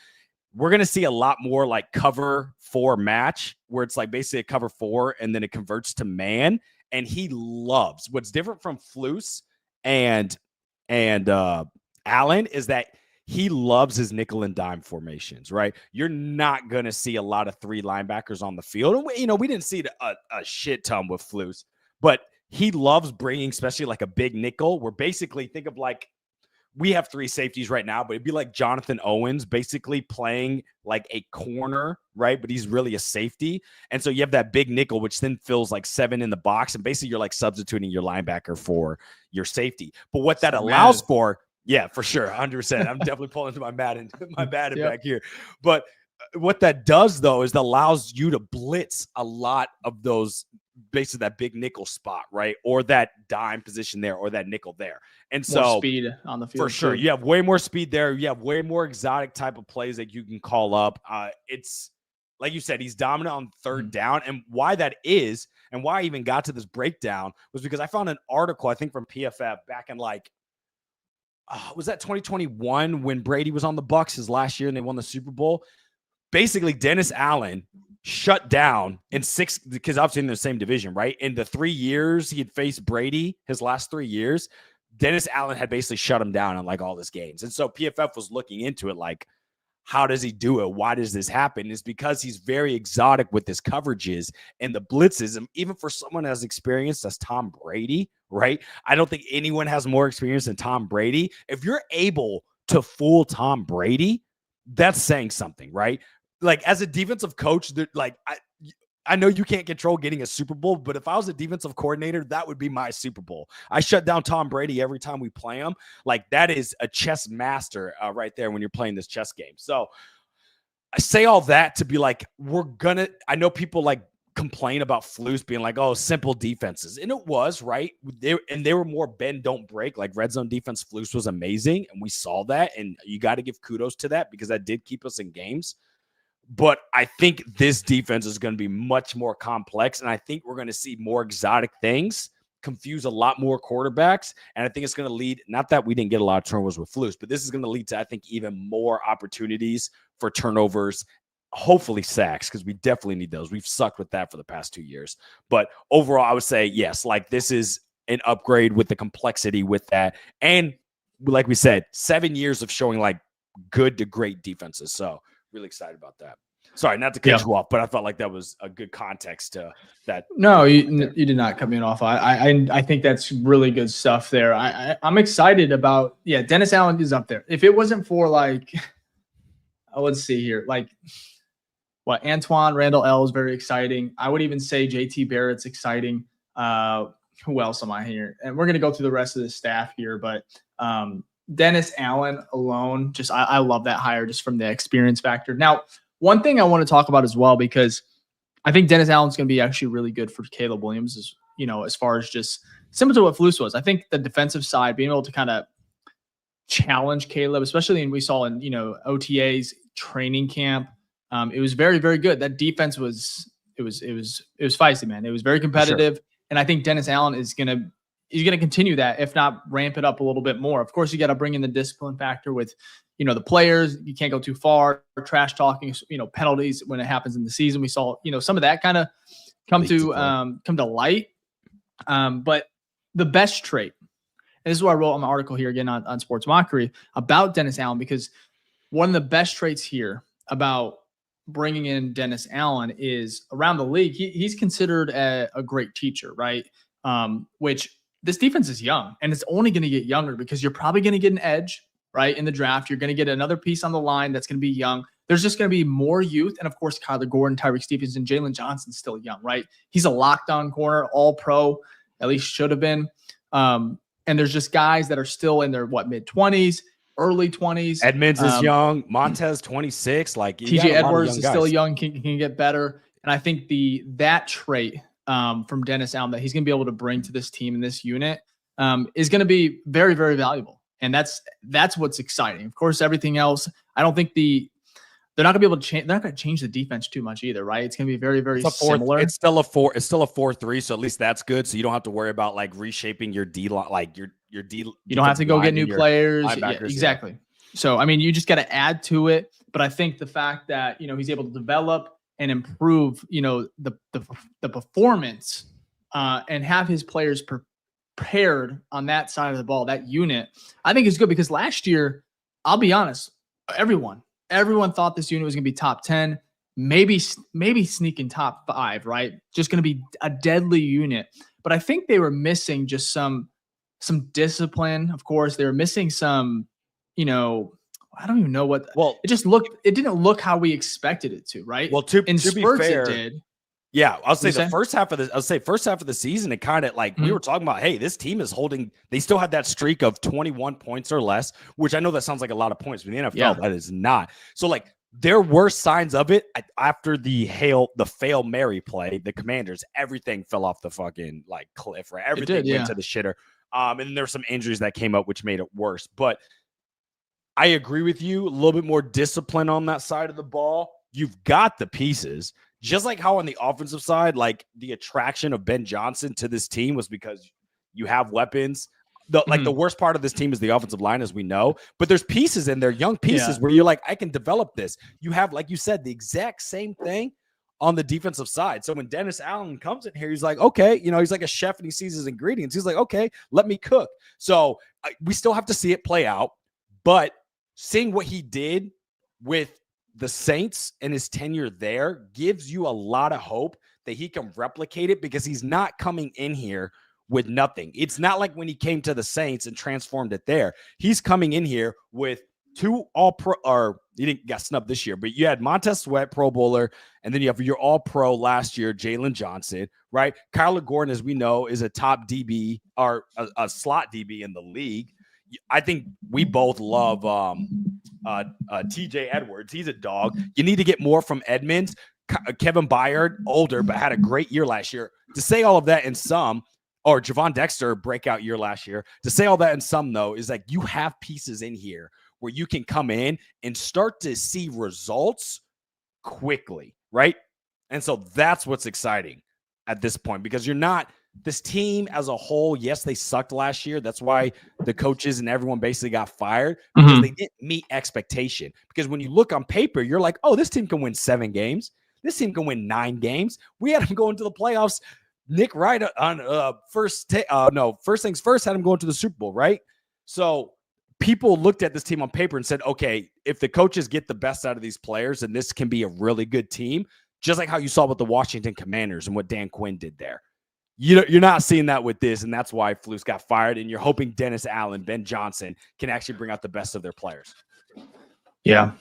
We're going to see a lot more like cover 4 match where it's like basically a cover 4 and then it converts to man. And he loves what's different from Flus and Allen is that he loves his nickel and dime formations, right? You're not going to see a lot of 3 linebackers on the field. And we didn't see a shit ton with Flus, but he loves bringing, especially like a big nickel where basically think of like, we have 3 safeties right now, but it'd be like Jonathan Owens basically playing like a corner, right? But he's really a safety. And so you have that big nickel, which then fills like 7 in the box. And basically you're like substituting your linebacker for your safety. But what that allows for, yeah, for sure. 100%. I'm definitely pulling to my Madden back here. But what that does though, is it allows you to blitz a lot of those basically that big nickel spot, right? Or that dime position there or that nickel there. And so speed on the field. For sure. You have way more speed there. You have way more exotic type of plays that you can call up. It's like you said, he's dominant on third down. And why that is, and why I even got to this breakdown was because I found an article, I think from PFF back in like, was that 2021 when Brady was on the Bucs his last year and they won the Super Bowl? Basically, Dennis Allen shut down in 6, because obviously in the same division, right? In the 3 years he had faced Brady, his last 3 years, Dennis Allen had basically shut him down in like all his games. And so PFF was looking into it like, how does he do it? Why does this happen? It's because he's very exotic with his coverages and the blitzes. And even for someone as experienced as Tom Brady, right? I don't think anyone has more experience than Tom Brady. If you're able to fool Tom Brady, that's saying something, right? Like as a defensive coach, like I know you can't control getting a Super Bowl, but if I was a defensive coordinator, that would be my Super Bowl. I shut down Tom Brady every time we play him. Like that is a chess master right there when you're playing this chess game. So I say all that to be like, I know people like complain about Flus being like, oh, simple defenses. And it was, right? They were more bend, don't break. Like red zone defense, Flus was amazing. And we saw that. And you got to give kudos to that because that did keep us in games. But I think this defense is going to be much more complex, and I think we're going to see more exotic things, confuse a lot more quarterbacks, and I think it's going to lead, not that we didn't get a lot of turnovers with Flus, but this is going to lead to, I think, even more opportunities for turnovers, hopefully sacks, because we definitely need those. We've sucked with that for the past 2 years. But overall, I would say, yes, like this is an upgrade with the complexity with that. And like we said, 7 years of showing like good to great defenses. So really excited about that. Sorry, not to cut you off, but I felt like that was a good context to that. No, you did not cut me off. I think that's really good stuff there. I'm excited about, Dennis Allen is up there. If it wasn't for like, let's see here, like Antoine Randall L is very exciting. I would even say JT Barrett's exciting. Who else am I here? And we're going to go through the rest of the staff here, but Dennis Allen alone, just I love that hire just from the experience factor. Now, one thing I want to talk about as well, because I think Dennis Allen's going to be actually really good for Caleb Williams, as far as just similar to what Flus was. I think the defensive side, being able to kind of challenge Caleb, especially we saw in, OTA's training camp. It was very, very good. That defense was feisty, man. It was very competitive. Sure. And I think Dennis Allen he's going to continue that, if not ramp it up a little bit more. Of course, you got to bring in the discipline factor with, the players. You can't go too far, trash talking, penalties when it happens in the season. We saw, some of that kind of come to light. But the best trait, and this is what I wrote on my article here again on Sports Mockery about Dennis Allen, because one of the best traits here about bringing in Dennis Allen is around the league, he's considered a great teacher, right? Which this defense is young, and it's only going to get younger because you're probably going to get an edge, right, in the draft. You're going to get another piece on the line that's going to be young. There's just going to be more youth. And, of course, Kyler Gordon, Tyreek Stevenson, Jalen Johnson's still young, right? He's a lockdown corner, all-pro, at least should have been. And there's just guys that are still in their, mid-20s, early 20s. Edmonds is young. Montez, 26. Like TJ Edwards is still young, can get better. And I think that trait from Dennis Allen that he's going to be able to bring to this team and this unit is going to be very, very valuable. And that's what's exciting. Of course, everything else, I don't think they're not going to be able to change. They're not going to change the defense too much either, right? It's going to be very, very similar. It's still a 4-3, so at least that's good. So you don't have to worry about like reshaping your D line, like your D. You don't have to go get new players. Yeah, exactly. Yeah. So I mean, you just got to add to it. But I think the fact that he's able to develop and improve, the performance, and have his players prepared on that side of the ball, that unit, I think is good, because last year, I'll be honest, everyone thought this unit was going to be top 10, maybe sneaking top 5, right? Just going to be a deadly unit. But I think they were missing just some discipline. Of course, they were missing some, I don't even know what. Well, it didn't look how we expected it to, right? Well, to be fair, it did. Yeah, I'll say first half of the season, it kind of like we were talking about, hey, this team is holding, they still have that streak of 21 points or less, which I know that sounds like a lot of points, but in the NFL, that is not. So like there were signs of it after the Fail Mary play, the Commanders, everything fell off the fucking like cliff, right? Everything went to the shitter. And then there were some injuries that came up, which made it worse. But I agree with you, a little bit more discipline on that side of the ball. You've got the pieces. Just like how on the offensive side, like the attraction of Ben Johnson to this team was because you have weapons. The worst part of this team is the offensive line, as we know. But there's pieces in there, young pieces, where you're like, I can develop this. You have, like you said, the exact same thing on the defensive side. So when Dennis Allen comes in here, he's like, okay, he's like a chef and he sees his ingredients. He's like, okay, let me cook. So we still have to see it play out. But seeing what he did with the Saints and his tenure there gives you a lot of hope that he can replicate it, because he's not coming in here with nothing. It's not like when he came to the Saints and transformed it there. He's coming in here with 2 all-pro, or he didn't get snubbed this year, but you had Montez Sweat, Pro Bowler, and then you have your all-pro last year, Jalen Johnson, right? Kyler Gordon, as we know, is a top DB or a slot DB in the league. I think we both love TJ Edwards. He's a dog. You need to get more from Edmonds. Kevin Byard, older, but had a great year last year. To say all of that in some, or Javon Dexter, breakout year last year. To say all that in some, though, is like you have pieces in here where you can come in and start to see results quickly, right? And so that's what's exciting at this point, because you're not – this team as a whole, yes, they sucked last year. That's why the coaches and everyone basically got fired, because they didn't meet expectation. Because when you look on paper, you're like, oh, this team can win 7 games. This team can win 9 games. We had them going to the playoffs Nick Wright on first things first had him going to the Super Bowl, right? So people looked at this team on paper and said, okay, if the coaches get the best out of these players, then this can be a really good team, just like how you saw with the Washington Commanders and what Dan Quinn did there. You're not seeing that with this, and that's why Flus got fired, and you're hoping Dennis Allen, Ben Johnson can actually bring out the best of their players. Yeah.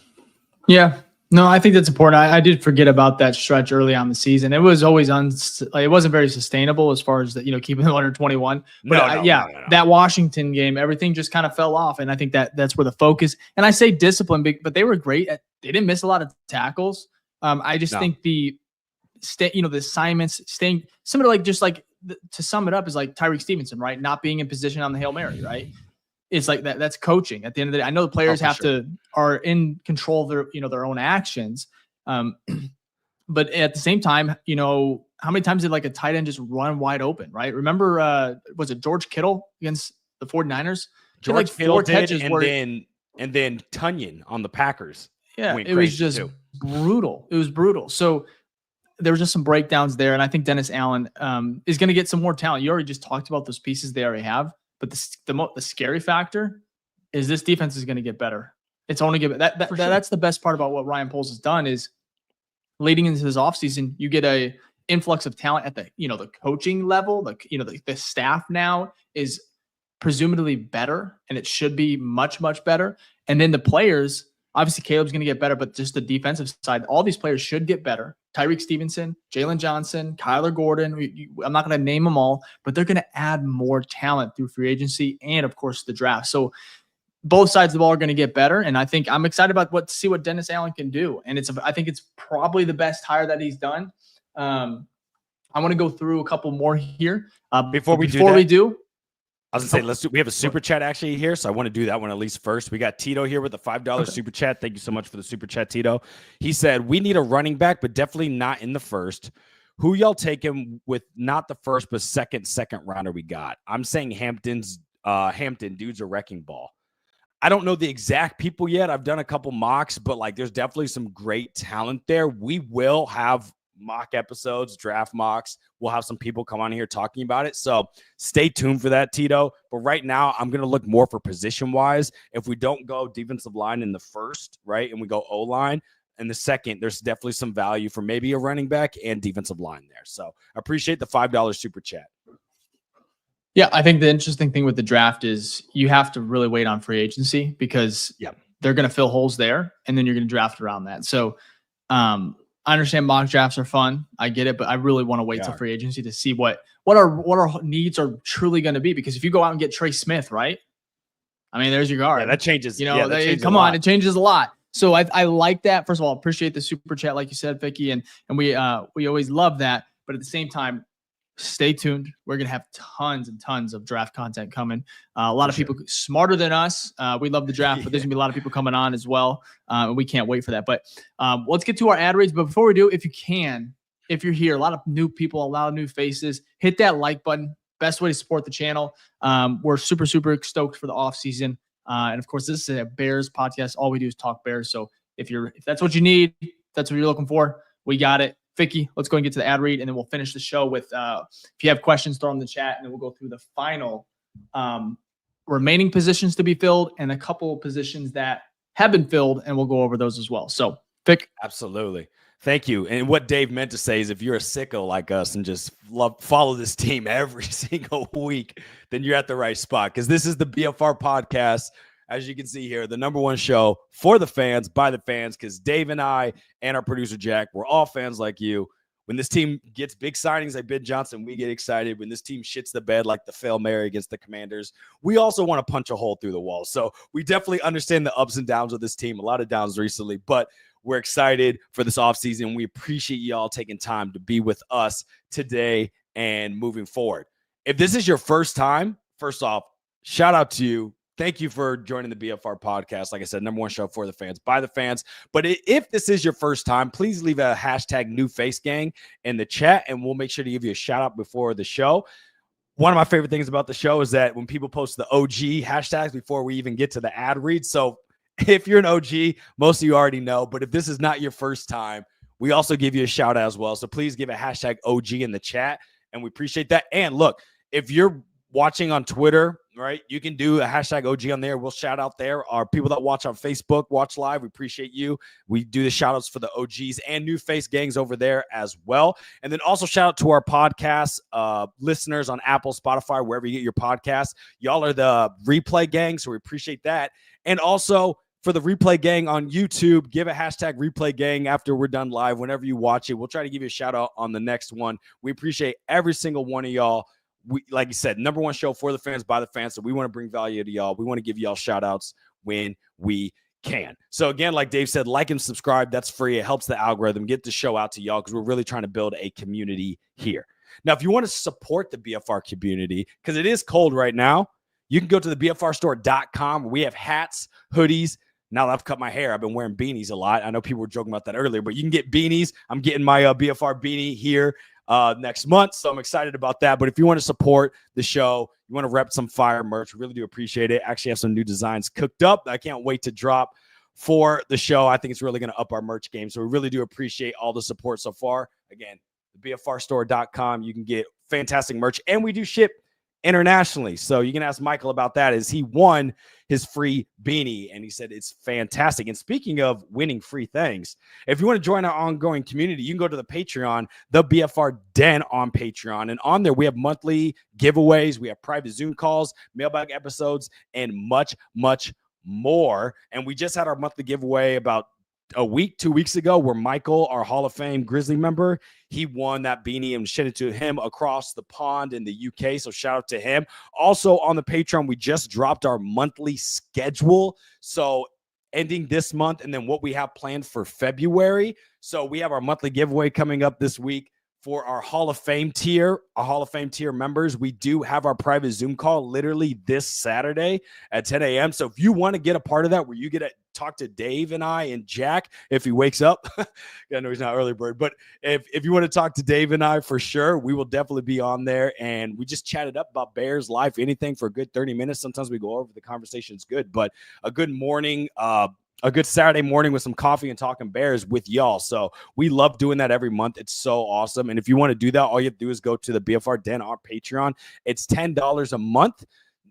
No, I think that's important. I did forget about that stretch early on the season. It was always it wasn't very sustainable as far as keeping them under 21. But no. That Washington game, everything just kind of fell off, and I think that's where the focus. And I say discipline, but they were great. They didn't miss a lot of tackles. I just think the assignments staying similar, to sum it up, is like Tyreek Stevenson, right? Not being in position on the Hail Mary, right? It's like that. That's coaching. At the end of the day, I know the players are in control of their own actions. But at the same time, how many times did a tight end just run wide open, right? Remember, was it George Kittle against the 49ers? George Kittle did, and then Tunyon on the Packers. Yeah, it was just brutal. It was brutal. So there was just some breakdowns there, and I think Dennis Allen is going to get some more talent. You already just talked about those pieces they already have. But the scary factor is this defense is going to get better. It's only that's the best part about what Ryan Poles has done is leading into this offseason, you get a influx of talent at the coaching level. The staff now is presumably better, and it should be much, much better. And then the players, obviously Caleb's going to get better, but just the defensive side, all these players should get better. Tyreek Stevenson, Jalen Johnson, Kyler Gordon. I'm not going to name them all, but they're going to add more talent through free agency and, of course, the draft. So both sides of the ball are going to get better, and I think I'm excited about to see what Dennis Allen can do. And I think it's probably the best hire that he's done. I want to go through a couple more here before we do. I was going to say, we have a super chat actually here, so I want to do that one at least first. We got Tito here with a $5 super chat. Thank you so much for the super chat, Tito. He said, we need a running back, but definitely not in the first. Who y'all taking with not the first, but second rounder we got? I'm saying Hampton, dude's a wrecking ball. I don't know the exact people yet. I've done a couple mocks, but there's definitely some great talent there. We will have mock episodes, draft mocks. We'll have some people come on here talking about it. So stay tuned for that, Tito. But right now, I'm going to look more for position-wise. If we don't go defensive line in the first, right, and we go O-line in the second, there's definitely some value for maybe a running back and defensive line there. So I appreciate the $5 super chat. Yeah, I think the interesting thing with the draft is you have to really wait on free agency because they're going to fill holes there, and then you're going to draft around that. So I understand mock drafts are fun. I get it, but I really want to wait till free agency to see what our needs are truly going to be. Because if you go out and get Trey Smith, right? I mean, there's your guard. Yeah, that changes. Come on, it changes a lot. So I like that. First of all, appreciate the super chat, like you said, Ficky, and we always love that. But at the same time, stay tuned. We're going to have tons and tons of draft content coming. A lot of people smarter than us. We love the draft, but there's going to be a lot of people coming on as well. And we can't wait for that. But let's get to our ad reads. But before we do, if you're here, a lot of new people, a lot of new faces, hit that like button. Best way to support the channel. We're super, super stoked for the off season. And of course, this is a Bears podcast. All we do is talk Bears. So if that's what you need, that's what you're looking for, we got it. Ficky, let's go and get to the ad read, and then we'll finish the show with if you have questions, throw them in the chat, and then we'll go through the final remaining positions to be filled and a couple positions that have been filled, and we'll go over those as well. So, Fick. Absolutely. Thank you. And what Dave meant to say is if you're a sicko like us and just follow this team every single week, then you're at the right spot because this is the BFR Podcast. As you can see here, the number one show for the fans, by the fans, because Dave and I and our producer, Jack, we're all fans like you. When this team gets big signings like Ben Johnson, we get excited. When this team shits the bed like the Hail Mary against the Commanders, we also want to punch a hole through the wall. So we definitely understand the ups and downs of this team, a lot of downs recently, but we're excited for this offseason. We appreciate y'all taking time to be with us today and moving forward. If this is your first time, first off, shout out to you. Thank you for joining the BFR Podcast. Like I said, number one show for the fans, by the fans. But if this is your first time, please leave a hashtag #NewFaceGang in the chat, and we'll make sure to give you a shout out before the show. One of my favorite things about the show is that when people post the OG hashtags before we even get to the ad read. So if you're an OG, most of you already know. But if this is not your first time, we also give you a shout out as well. So please give a hashtag OG in the chat, and we appreciate that. And look, if you're watching on Twitter, right, you can do a hashtag OG on there. We'll shout out there. Our people that watch on Facebook, watch live, we appreciate you. We do the shout outs for the OGs and new face gangs over there as well. And then also shout out to our podcast listeners on Apple, Spotify, wherever you get your podcasts. Y'all are the replay gang, so we appreciate that. And also for the replay gang on YouTube, give a hashtag replay gang after we're done live. Whenever you watch it, we'll try to give you a shout out on the next one. We appreciate every single one of y'all. We, like you said, number one show for the fans, by the fans. So we want to bring value to y'all. We want to give y'all shout outs when we can. So again, like Dave said, like and subscribe. That's free. It helps the algorithm get the show out to y'all because we're really trying to build a community here. Now, if you want to support the BFR community, because it is cold right now, you can go to the BFRstore.com. We have hats, hoodies. Now that I've cut my hair, I've been wearing beanies a lot. I know people were joking about that earlier, but you can get beanies. I'm getting my BFR beanie here next month, so I'm excited about that. But if you want to support the show, you want to rep some fire merch, we really do appreciate it. Actually have some new designs cooked up that I can't wait to drop for the show. I think it's really going to up our merch game, so we really do appreciate all the support so far. Again, the BFRstore.com, you can get fantastic merch, and we do ship internationally. So you can ask Michael about that, as he won his free beanie and he said it's fantastic. And speaking of winning free things, if you want to join our ongoing community, you can go to the Patreon, the BFR Den on Patreon. And on there, we have monthly giveaways. We have private Zoom calls, mailbag episodes, and much, much more. And we just had our monthly giveaway about a week, 2 weeks ago, where Michael, our Hall of Fame Grizzly member, he won that beanie and shipped it to him across the pond in the UK. So shout out to him. Also on the Patreon, we just dropped our monthly schedule. So ending this month and then what we have planned for February. So we have our monthly giveaway coming up this week for our Hall of Fame tier, our Hall of Fame tier members. We do have our private Zoom call literally this Saturday at 10 a.m. So if you want to get a part of that, where you get to talk to Dave and I and Jack, if he wakes up, I know he's not early bird, but if you want to talk to Dave and I, for sure, we will definitely be on there. And we just chatted up about Bears life, anything for a good 30 minutes. Sometimes we go over, the conversation's good, but a good morning, a good Saturday morning with some coffee and talking Bears with y'all. So we love doing that every month. It's so awesome. And if you want to do that, all you have to do is go to the BFR Den on Patreon. It's $10 a month.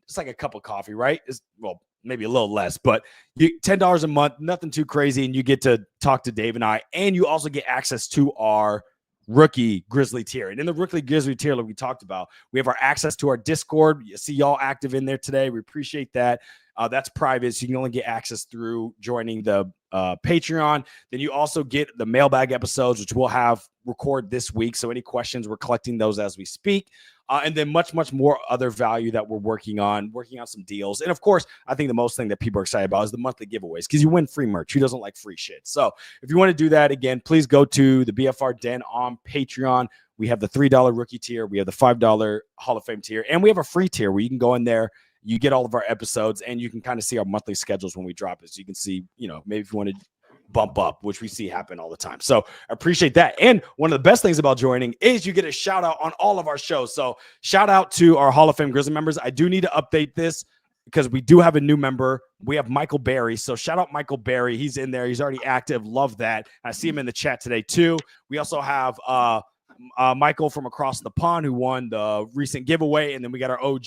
It's like a cup of coffee, right? It's, well, maybe a little less, but $10 a month, nothing too crazy. And you get to talk to Dave and I, and you also get access to our rookie Grizzly tier. And in the rookie Grizzly tier, like we talked about, we have our access to our Discord. You see y'all active in there today. We appreciate that. That's private, so you can only get access through joining the Patreon. Then you also get the mailbag episodes, which we'll have record this week. So any questions, we're collecting those as we speak. And then much, much more other value that we're working on some deals. And of course, I think the most thing that people are excited about is the monthly giveaways, because you win free merch. Who doesn't like free shit? So if you want to do that, again, please go to the BFR Den on Patreon. We have the $3 rookie tier. We have the $5 Hall of Fame tier. And we have a free tier where you can go in there. You get all of our episodes, and you can kind of see our monthly schedules when we drop it. So you can see, maybe if you want to bump up, which we see happen all the time. So I appreciate that. And one of the best things about joining is you get a shout out on all of our shows. So shout out to our Hall of Fame Grizzly members. I do need to update this because we do have a new member. We have Michael Berry. So shout out Michael Berry. He's in there. He's already active. Love that. I see him in the chat today too. We also have Michael from across the pond who won the recent giveaway. And then we got our OG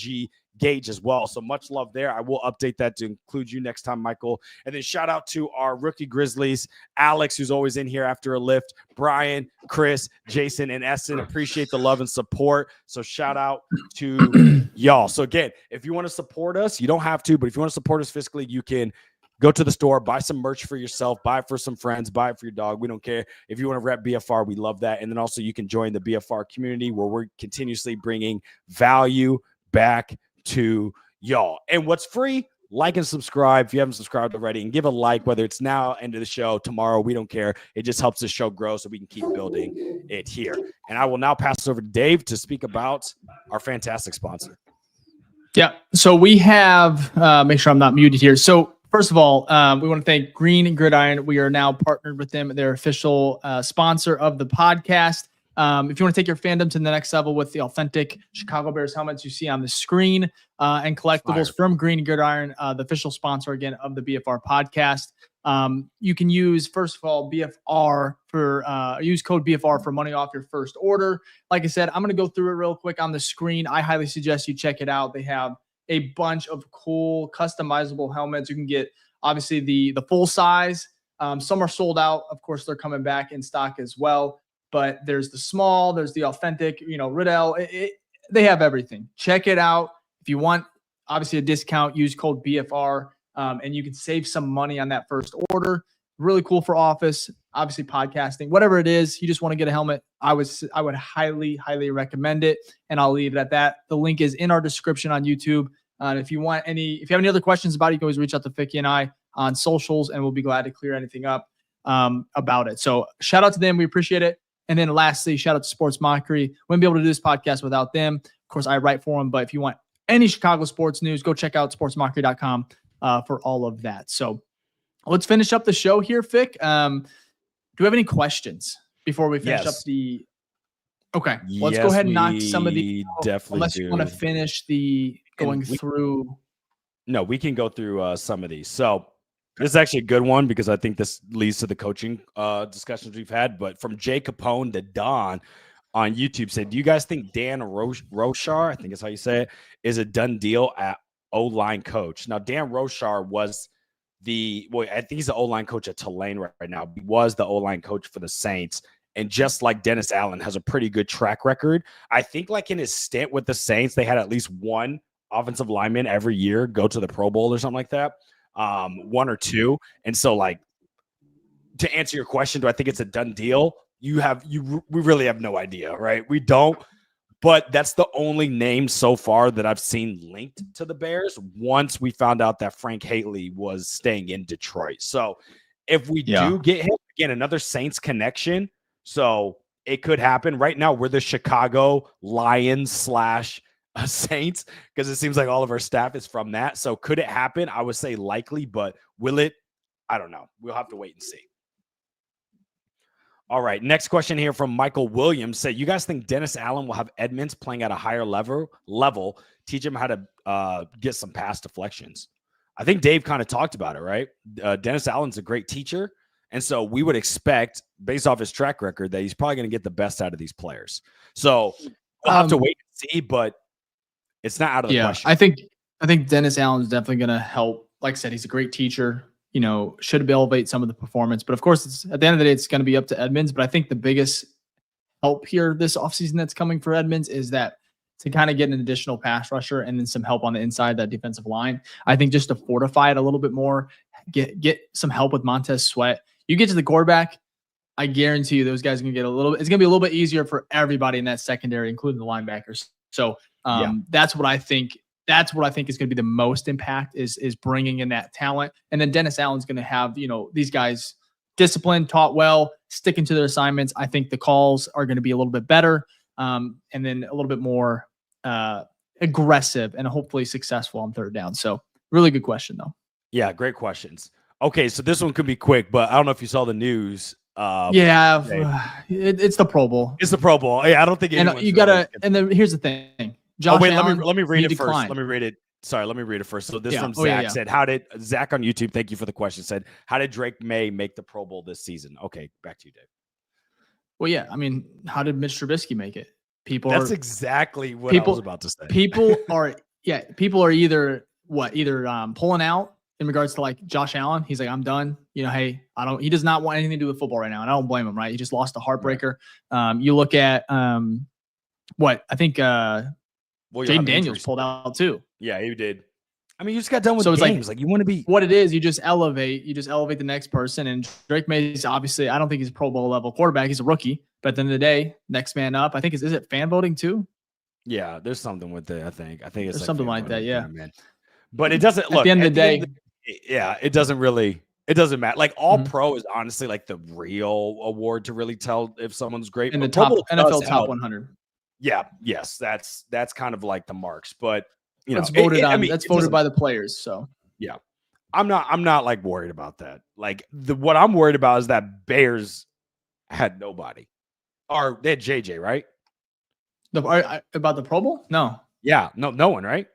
Gage as well. So much love there. I will update that to include you next time, Michael. And then shout out to our rookie Grizzlies, Alex, who's always in here after a lift, Brian, Chris, Jason, and Essen. Appreciate the love and support. So shout out to y'all. So again, if you want to support us, you don't have to, but if you want to support us fiscally, you can go to the store, buy some merch for yourself, buy it for some friends, buy it for your dog. We don't care. If you want to rep BFR, we love that. And then also you can join the BFR community where we're continuously bringing value back to y'all. And what's free, like and subscribe if you haven't subscribed already, and give a like, whether it's now, end of the show, tomorrow, we don't care. It just helps the show grow so we can keep building it here. And I will now pass it over to Dave to speak about our fantastic sponsor. Yeah. So we have, make sure I'm not muted here. So first of all, we want to thank Green Gridiron. We are now partnered with them. They're official sponsor of the podcast. If you want to take your fandom to the next level with the authentic Chicago Bears helmets you see on the screen and collectibles from Green Gridiron, the official sponsor again of the BFR podcast. You can use, first of all, BFR for use code BFR for money off your first order. Like I said, I'm going to go through it real quick on the screen. I highly suggest you check it out. They have a bunch of cool customizable helmets. You can get obviously the full size. Some are sold out. Of course, they're coming back in stock as well. But there's the small, there's the authentic, Riddell. They have everything. Check it out. If you want, obviously, a discount, use code BFR, and you can save some money on that first order. Really cool for office, obviously podcasting, whatever it is. You just want to get a helmet. I would highly, highly recommend it, and I'll leave it at that. The link is in our description on YouTube. If you have any other questions about it, you can always reach out to Ficky and I on socials, and we'll be glad to clear anything up about it. So shout out to them. We appreciate it. And then lastly, shout out to Sports Mockery. Wouldn't be able to do this podcast without them. Of course, I write for them, but if you want any Chicago sports news, go check out sportsmockery.com for all of that. So let's finish up the show here, Fick. Do we have any questions before we finish up the... Okay, let's go ahead and knock some of the... Definitely unless you want to finish the going through... No, we can go through some of these. So this is actually a good one because I think this leads to the coaching discussions we've had. But from Jay Capone to Don on YouTube said, do you guys think Dan Roshar, I think is how you say it, is a done deal at O-line coach? Now, Dan Roshar was I think he's the O-line coach at Tulane right now. He was the O-line coach for the Saints. And just like Dennis Allen has a pretty good track record. I think like in his stint with the Saints, they had at least one offensive lineman every year go to the Pro Bowl or something like that. One or two. And so like, to answer your question, do I think it's a done deal? We really have no idea, right? We don't, but that's the only name so far that I've seen linked to the Bears once we found out that Frank Haley was staying in Detroit. So if we do get him, again, another Saints connection, so it could happen. Right now, we're the Chicago Lions / Saints because it seems like all of our staff is from that. So could it happen? I would say likely, but will it? I don't know. We'll have to wait and see. All right. Next question here from Michael Williams said, you guys think Dennis Allen will have Edmonds playing at a higher level, teach him how to get some pass deflections? I think Dave kind of talked about it, right? Dennis Allen's a great teacher. And so we would expect, based off his track record, that he's probably going to get the best out of these players. So we'll have to wait and see, but it's not out of the question. I think Dennis Allen's definitely going to help. Like I said, he's a great teacher. Should elevate some of the performance. But of course, it's at the end of the day, it's going to be up to Edmonds. But I think the biggest help here this offseason that's coming for Edmonds is that to kind of get an additional pass rusher and then some help on the inside, that defensive line. I think just to fortify it a little bit more, get some help with Montez Sweat. You get to the quarterback, I guarantee you those guys are going to get it's going to be a little bit easier for everybody in that secondary, including the linebackers. So that's what I think. That's what I think is going to be the most impact is bringing in that talent. And then Dennis Allen's going to have, these guys disciplined, taught well, sticking to their assignments. I think the calls are going to be a little bit better and then a little bit more aggressive and hopefully successful on third down. So really good question, though. Yeah, great questions. Okay, so this one could be quick, but I don't know if you saw the news. It's the Pro Bowl. It's the Pro Bowl. Yeah, I don't think you got to – and then here's the thing. Josh Allen, let me read it first. Let me read it. Sorry, let me read it first. So this from Zach said, Zach on YouTube, thank you for the question, said, how did Drake May make the Pro Bowl this season? Okay, back to you, Dave. Well, yeah, I mean, how did Mitch Trubisky make it? That's exactly what I was about to say. People are either pulling out in regards to like Josh Allen. He's like, I'm done. Hey, he does not want anything to do with football right now. And I don't blame him, right? He just lost a heartbreaker. You look at I think Jaden Daniels pulled out too. Yeah, he did. I mean, you just got done with games. Like you want to be what it is. You just elevate the next person. And Drake May's obviously, I don't think he's a Pro Bowl level quarterback. He's a rookie. But at the end of the day, next man up. I think is it fan voting too? Yeah, there's something with it. I think it's there's something like that. Yeah, man. But it doesn't look at the end of the day. It doesn't matter. Like all pro is honestly like the real award to really tell if someone's great. In the top NFL top 100. Yeah. Yes. That's kind of like the marks, but that's voted voted by the players. So yeah, I'm not like worried about that. Like what I'm worried about is that Bears had nobody, or they had JJ, right? About the Pro Bowl? No. Yeah. No one, right?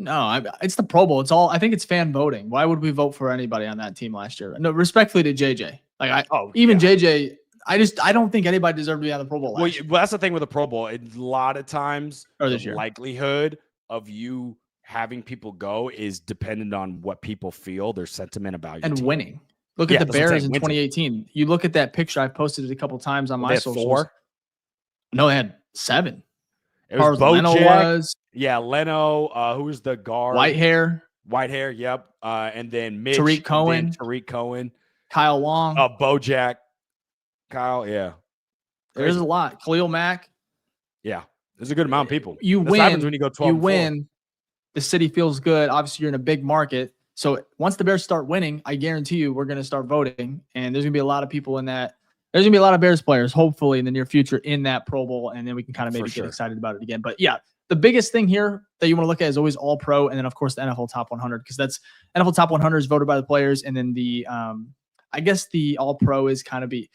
No, it's the Pro Bowl. I think it's fan voting. Why would we vote for anybody on that team last year? No, respectfully to JJ. JJ, I don't think anybody deserved to be on the Pro Bowl last year. Well, that's the thing with the Pro Bowl. A lot of times, or the likelihood of you having people go is dependent on what people feel, their sentiment about you. And team. Winning. Look at the Bears in 2018. You look at that picture. I've posted it a couple times on my socials. 4? No, they had 7. It was Bojack. Leno. Who was the guard? White hair. Yep. And then Mitch. Tariq Cohen. Kyle Long. Bojack. Kyle. Yeah. There's a lot. Khalil Mack. Yeah. There's a good amount of people. You This win. happens when you go 12. You win. The city feels good. Obviously, you're in a big market. So once the Bears start winning, I guarantee you we're going to start voting. And there's going to be a lot of people in that. There's going to be a lot of Bears players, hopefully, in the near future in that Pro Bowl. And then we can kind of maybe get excited about it again. But yeah, the biggest thing here that you want to look at is always all pro. And then, of course, the NFL Top 100, because that's NFL Top 100 is voted by the players. And then the, I guess the all pro is kind of be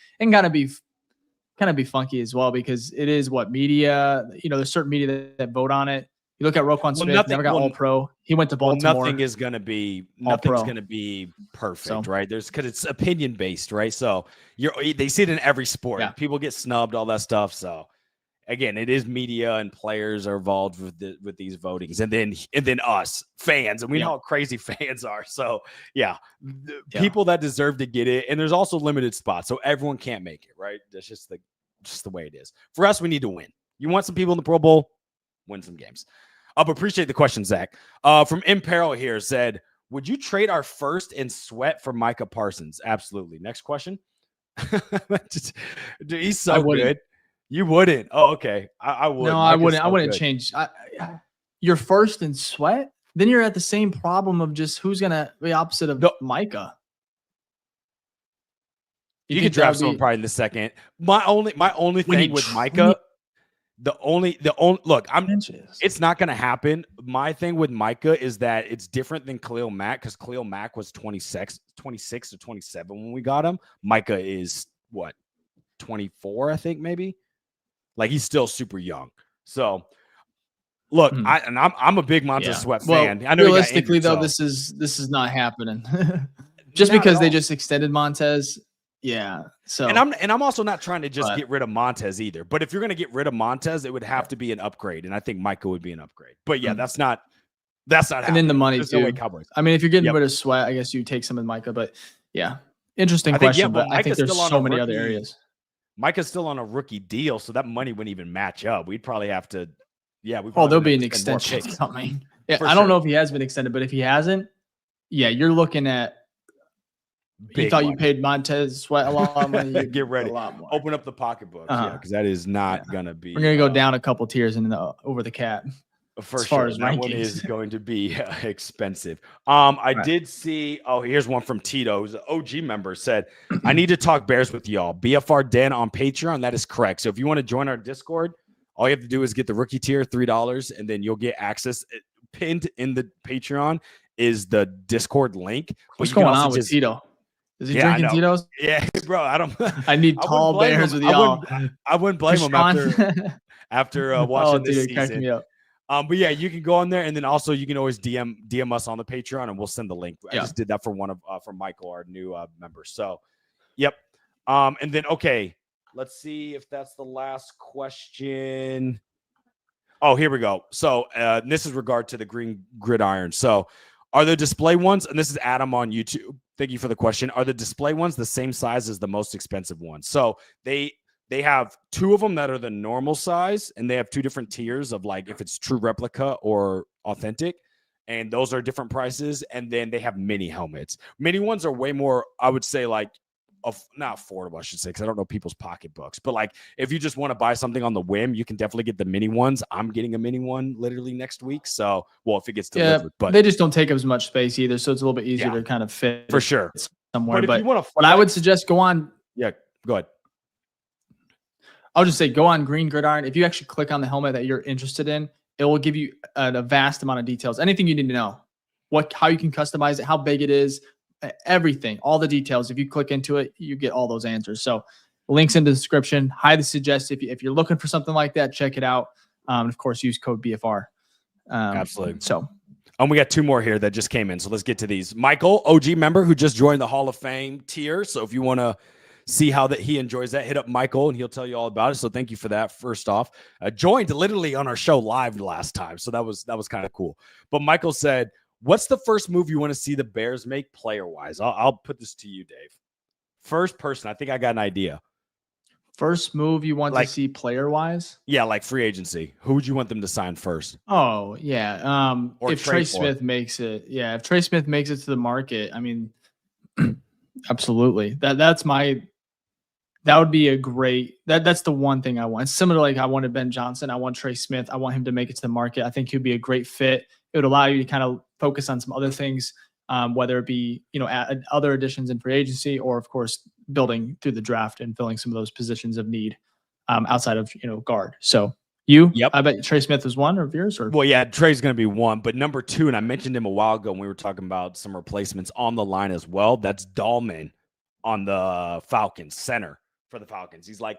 funky as well, because it is what media, there's certain media that vote on it. You look at Roquan Smith, never got all pro. He went to Baltimore. Nothing's going to be perfect, right? Because it's opinion based, right? So they see it in every sport. Yeah. People get snubbed, all that stuff. So again, it is media and players are involved with these votings, and then us fans, and we know how crazy fans are. So people that deserve to get it, and there's also limited spots, so everyone can't make it, right? That's just the way it is. For us, we need to win. You want some people in the Pro Bowl, win some games. Appreciate the question, Zach. From Imperil here said, would you trade our first in Sweat for Micah Parsons? Absolutely. Next question. Dude, he's so good. You wouldn't. Oh, okay. I would. No, I wouldn't. I wouldn't change. You're first in Sweat, then you're at the same problem of just who's gonna be opposite of Micah. You could draft someone probably in the second. My only thing with Micah. The only look, it's not going to happen. My thing with Micah is that it's different than Khalil Mack, because Khalil Mack was 26 or 27 when we got him. Micah is what, 24, I think, maybe. Like, he's still super young. So look, I'm a big Montez Sweat fan. I know realistically though, this is not happening. Just because they just extended Montez. Yeah. So and I'm also not trying to just get rid of Montez either. But if you're going to get rid of Montez, it would have to be an upgrade, and I think Micah would be an upgrade. But yeah, that's not happening. And then the money too. No way Cowboys. I mean, if you're getting rid of Sweat, I guess you take some of Micah. But yeah, interesting question. But I think there's so many other areas. Micah's still on a rookie deal, so that money wouldn't even match up. We'd probably have to. Yeah, there'll be an extension coming. Yeah, I don't know if he has been extended, but if he hasn't, you're looking at. You thought you paid Montez Sweat a lot of money. Get ready. A lot more. Open up the pocketbook. Because that is not going to be. We're going to go down a couple tiers in over the cap. For sure. That one is going to be expensive. I did see. Oh, here's one from Tito, who's an OG member. Said, I need to talk Bears with y'all. BFR Den on Patreon. That is correct. So if you want to join our Discord, all you have to do is get the rookie tier, $3, and then you'll get access. Pinned in the Patreon is the Discord link. What's going on with Tito? Is he drinking Tito's? Yeah, bro. I need tall bears with y'all. I wouldn't blame him after watching this season. Me up. But yeah, you can go on there, and then also you can always DM us on the Patreon, and we'll send the link. I just did that for for Michael, our new member. So, yep. And then let's see if that's the last question. Oh, here we go. So this is regard to the green gridiron. So, are the display ones? And this is Adam on YouTube. Thank you for the question. Are the display ones the same size as the most expensive ones? So they have 2 of them that are the normal size, and they have 2 different tiers of like if it's true replica or authentic, and those are different prices. And then they have mini helmets. Mini ones are way more, I would say, like not affordable, I should say, because I don't know people's pocketbooks. But like if you just want to buy something on the whim, you can definitely get the mini ones. I'm getting a mini one literally next week. So, if it gets delivered, but they just don't take up as much space either. So it's a little bit easier to kind of fit for sure somewhere. But if you want what I would suggest, go on. Yeah, go ahead. I'll just say go on Green Gridiron. If you actually click on the helmet that you're interested in, it will give you a vast amount of details. Anything you need to know, how you can customize it, how big it is. Everything, all the details. If you click into it, you get all those answers. So links in the description. Highly suggest if you're looking for something like that, check it out. And of course, use code BFR. Absolutely. So We got 2 more here that just came in. So let's get to these. Michael, OG member who just joined the Hall of Fame tier. So if you want to see how that he enjoys that, hit up Michael and he'll tell you all about it. So thank you for that. First off, joined literally on our show live last time. So that was kind of cool. But Michael said, what's the first move you want to see the Bears make player wise? I'll put this to you, Dave. First person. I think I got an idea. First move you want to see player wise? Yeah, like free agency. Who would you want them to sign first? Oh, yeah. If Trey Smith makes it, if Trey Smith makes it to the market, I mean, absolutely. That would be a great, that's the one thing I want. It's similar to like I wanted Ben Johnson. I want Trey Smith. I want him to make it to the market. I think he'd be a great fit. It would allow you to kind of focus on some other things, whether it be, other additions in free agency or, of course, building through the draft and filling some of those positions of need outside of, guard. So I bet Trey Smith was one of yours. Well, yeah, Trey's going to be one. But number 2, and I mentioned him a while ago when we were talking about some replacements on the line as well. That's Dahlman on the Falcons, center for the Falcons. He's like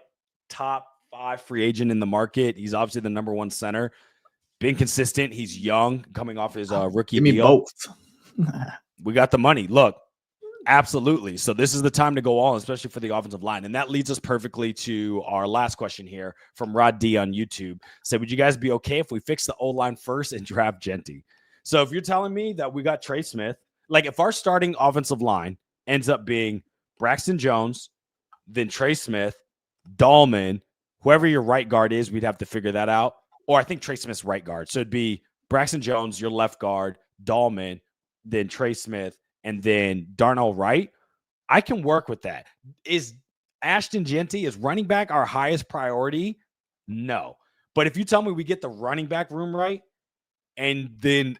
top 5 free agent in the market. He's obviously the number 1 center. Being consistent. He's young, coming off his rookie deal. Give me both. We got the money. Look, absolutely. So this is the time to go all, especially for the offensive line. And that leads us perfectly to our last question here from Rod D on YouTube. Said, would you guys be okay if we fix the O-line first and draft Genty? So if you're telling me that we got Trey Smith, like if our starting offensive line ends up being Braxton Jones, then Trey Smith, Dahlman, whoever your right guard is, we'd have to figure that out. Or I think Trey Smith's right guard. So it'd be Braxton Jones, your left guard, Dahlman, then Trey Smith, and then Darnell Wright. I can work with that. Is Ashton Genty, is running back our highest priority? No. But if you tell me we get the running back room right, and then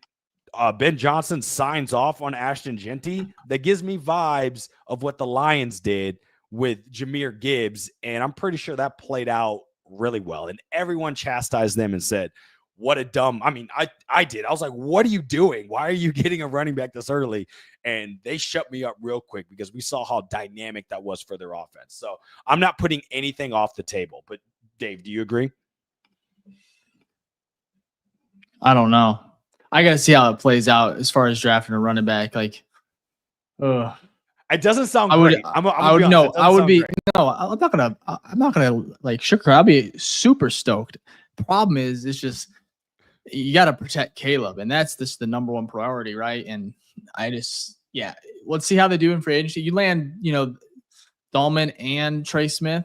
Ben Johnson signs off on Ashton Genty, that gives me vibes of what the Lions did with Jahmyr Gibbs. And I'm pretty sure that played out really well. And everyone chastised them and said, what a dumb, I did. I was like, what are you doing? Why are you getting a running back this early? And they shut me up real quick because we saw how dynamic that was for their offense. So I'm not putting anything off the table. But Dave, do you agree? I don't know. I got to see how it plays out as far as drafting a running back. Like, it doesn't sound great. I'm not gonna like sugar. I'll be super stoked. Problem is, it's just you got to protect Caleb, and that's just the number 1 priority, right? And let's see how they do in free agency. You land, Dahlman and Trey Smith.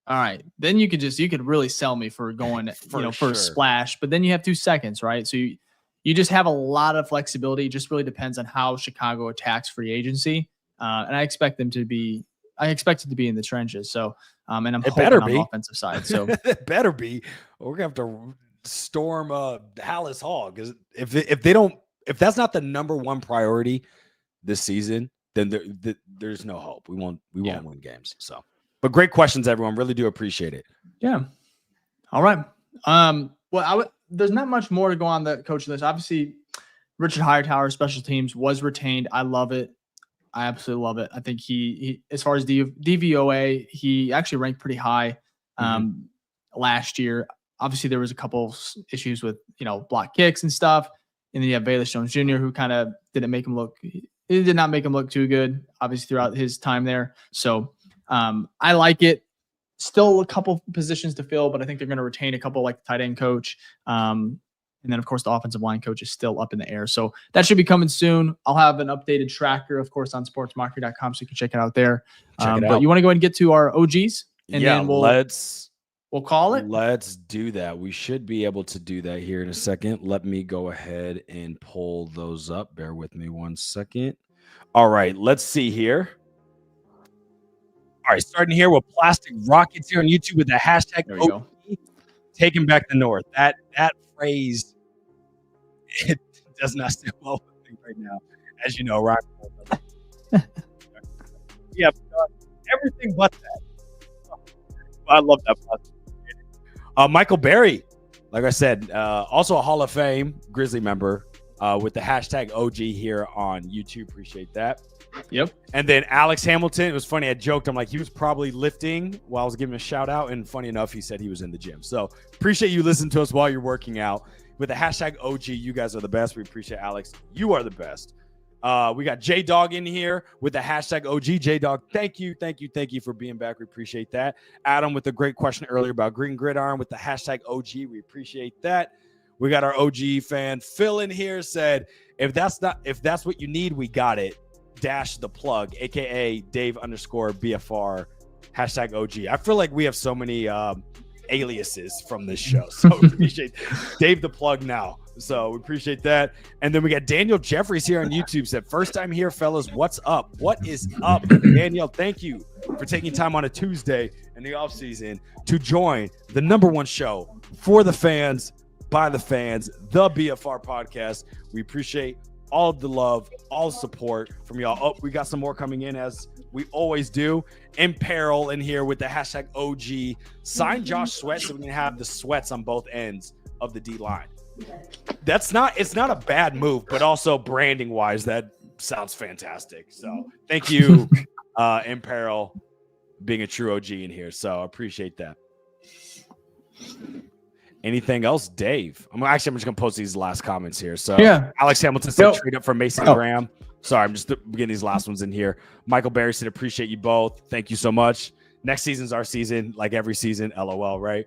All right, then you could really sell me for going, for a splash. But then you have 2 seconds, right? So you just have a lot of flexibility. It just really depends on how Chicago attacks free agency. And I expect it to be in the trenches. So, and I'm hoping on the offensive side. So it better be. We're gonna have to storm Hallis Hall because if that's not the number 1 priority this season, then there's no hope. We won't win games. So, but great questions, everyone. Really do appreciate it. Yeah. All right. There's not much more to go on the coaching list. Obviously, Richard Hightower, special teams, was retained. I love it. I absolutely love it. I think he as far as DVOA, he actually ranked pretty high last year. Obviously, there was a couple issues with, block kicks and stuff. And then you have Bayless Jones Jr., who kind of did not make him look too good, obviously, throughout his time there. So I like it. Still a couple positions to fill, but I think they're going to retain a couple, like the tight end coach. And then, of course, the offensive line coach is still up in the air. So that should be coming soon. I'll have an updated tracker, of course, on sportsmockery.com, so you can check it out there. But you want to go ahead and get to our OGs? And then we'll call it? Let's do that. We should be able to do that here in a second. Let me go ahead and pull those up. Bear with me 1 second. All right, let's see here. All right, starting here with Plastic Rockets here on YouTube with the hashtag OG, taking back the North. That phrase, it does not sit well with me right now. As you know, rock. Yeah, everything but that. I love that. Michael Berry, like I said, also a Hall of Fame Grizzly member with the hashtag OG here on YouTube. Appreciate that. Yep. And then Alex Hamilton. It was funny. I joked. I'm like, he was probably lifting while I was giving him a shout out. And funny enough, he said he was in the gym. So appreciate you listening to us while you're working out. with the hashtag OG. You guys are the best. We appreciate Alex. You are the best. We got J-Dog in here with the hashtag OG. J-Dog, thank you for being back. We appreciate that. Adam with a great question earlier about Green Gridiron with the hashtag OG. We appreciate that. We got our OG fan Phil in here, said, if that's what you need, we got it. Dash the plug, aka Dave_BFR, hashtag OG. I feel like we have so many aliases from this show. So we appreciate Dave the plug now. So we appreciate that. And then we got Daniel Jeffries here on YouTube, said, first time here, fellas. What's up? What is up? Daniel, thank you for taking time on a Tuesday in the off season to join the #1 show for the fans, by the fans, the BFR podcast. We appreciate all of the love, all the support from y'all. Oh, we got some more coming in as we always do. Imperil in here with the hashtag OG. Sign Josh Sweat so we can have the sweats on both ends of the D line. It's not a bad move, but also branding wise, that sounds fantastic. So thank you, Imperil, being a true OG in here. So I appreciate that. Anything else, Dave? I'm just gonna post these last comments here. So yeah, Alex Hamilton said trade up for Mason Graham. Sorry, I'm just getting these last ones in here. Michael Barry said appreciate you both. Thank you so much. Next season's our season, like every season. LOL, right?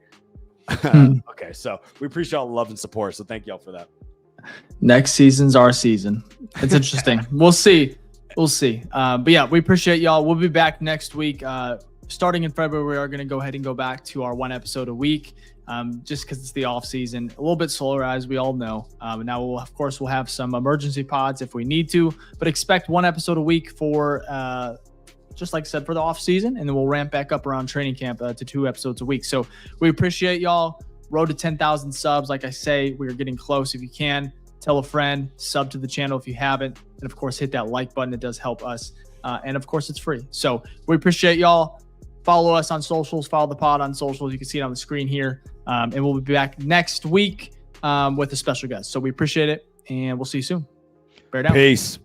Okay, so we appreciate all the love and support. So thank y'all for that. Next season's our season. It's interesting. We'll see. But yeah, we appreciate y'all. We'll be back next week. Starting in February, we are going to go ahead and go back to our 1 episode a week. Just because it's the off season, a little bit slower, as we all know. Now, we'll have some emergency pods if we need to, but expect 1 episode a week for, just like I said, for the off season, and then we'll ramp back up around training camp to 2 episodes a week. So we appreciate y'all. Road to 10,000 subs. Like I say, we are getting close. If you can, tell a friend, sub to the channel if you haven't, and of course, hit that like button. It does help us, and of course, it's free. So we appreciate y'all. Follow us on socials. Follow the pod on socials. You can see it on the screen here. And we'll be back next week with a special guest. So we appreciate it, and we'll see you soon. Bear down. Peace.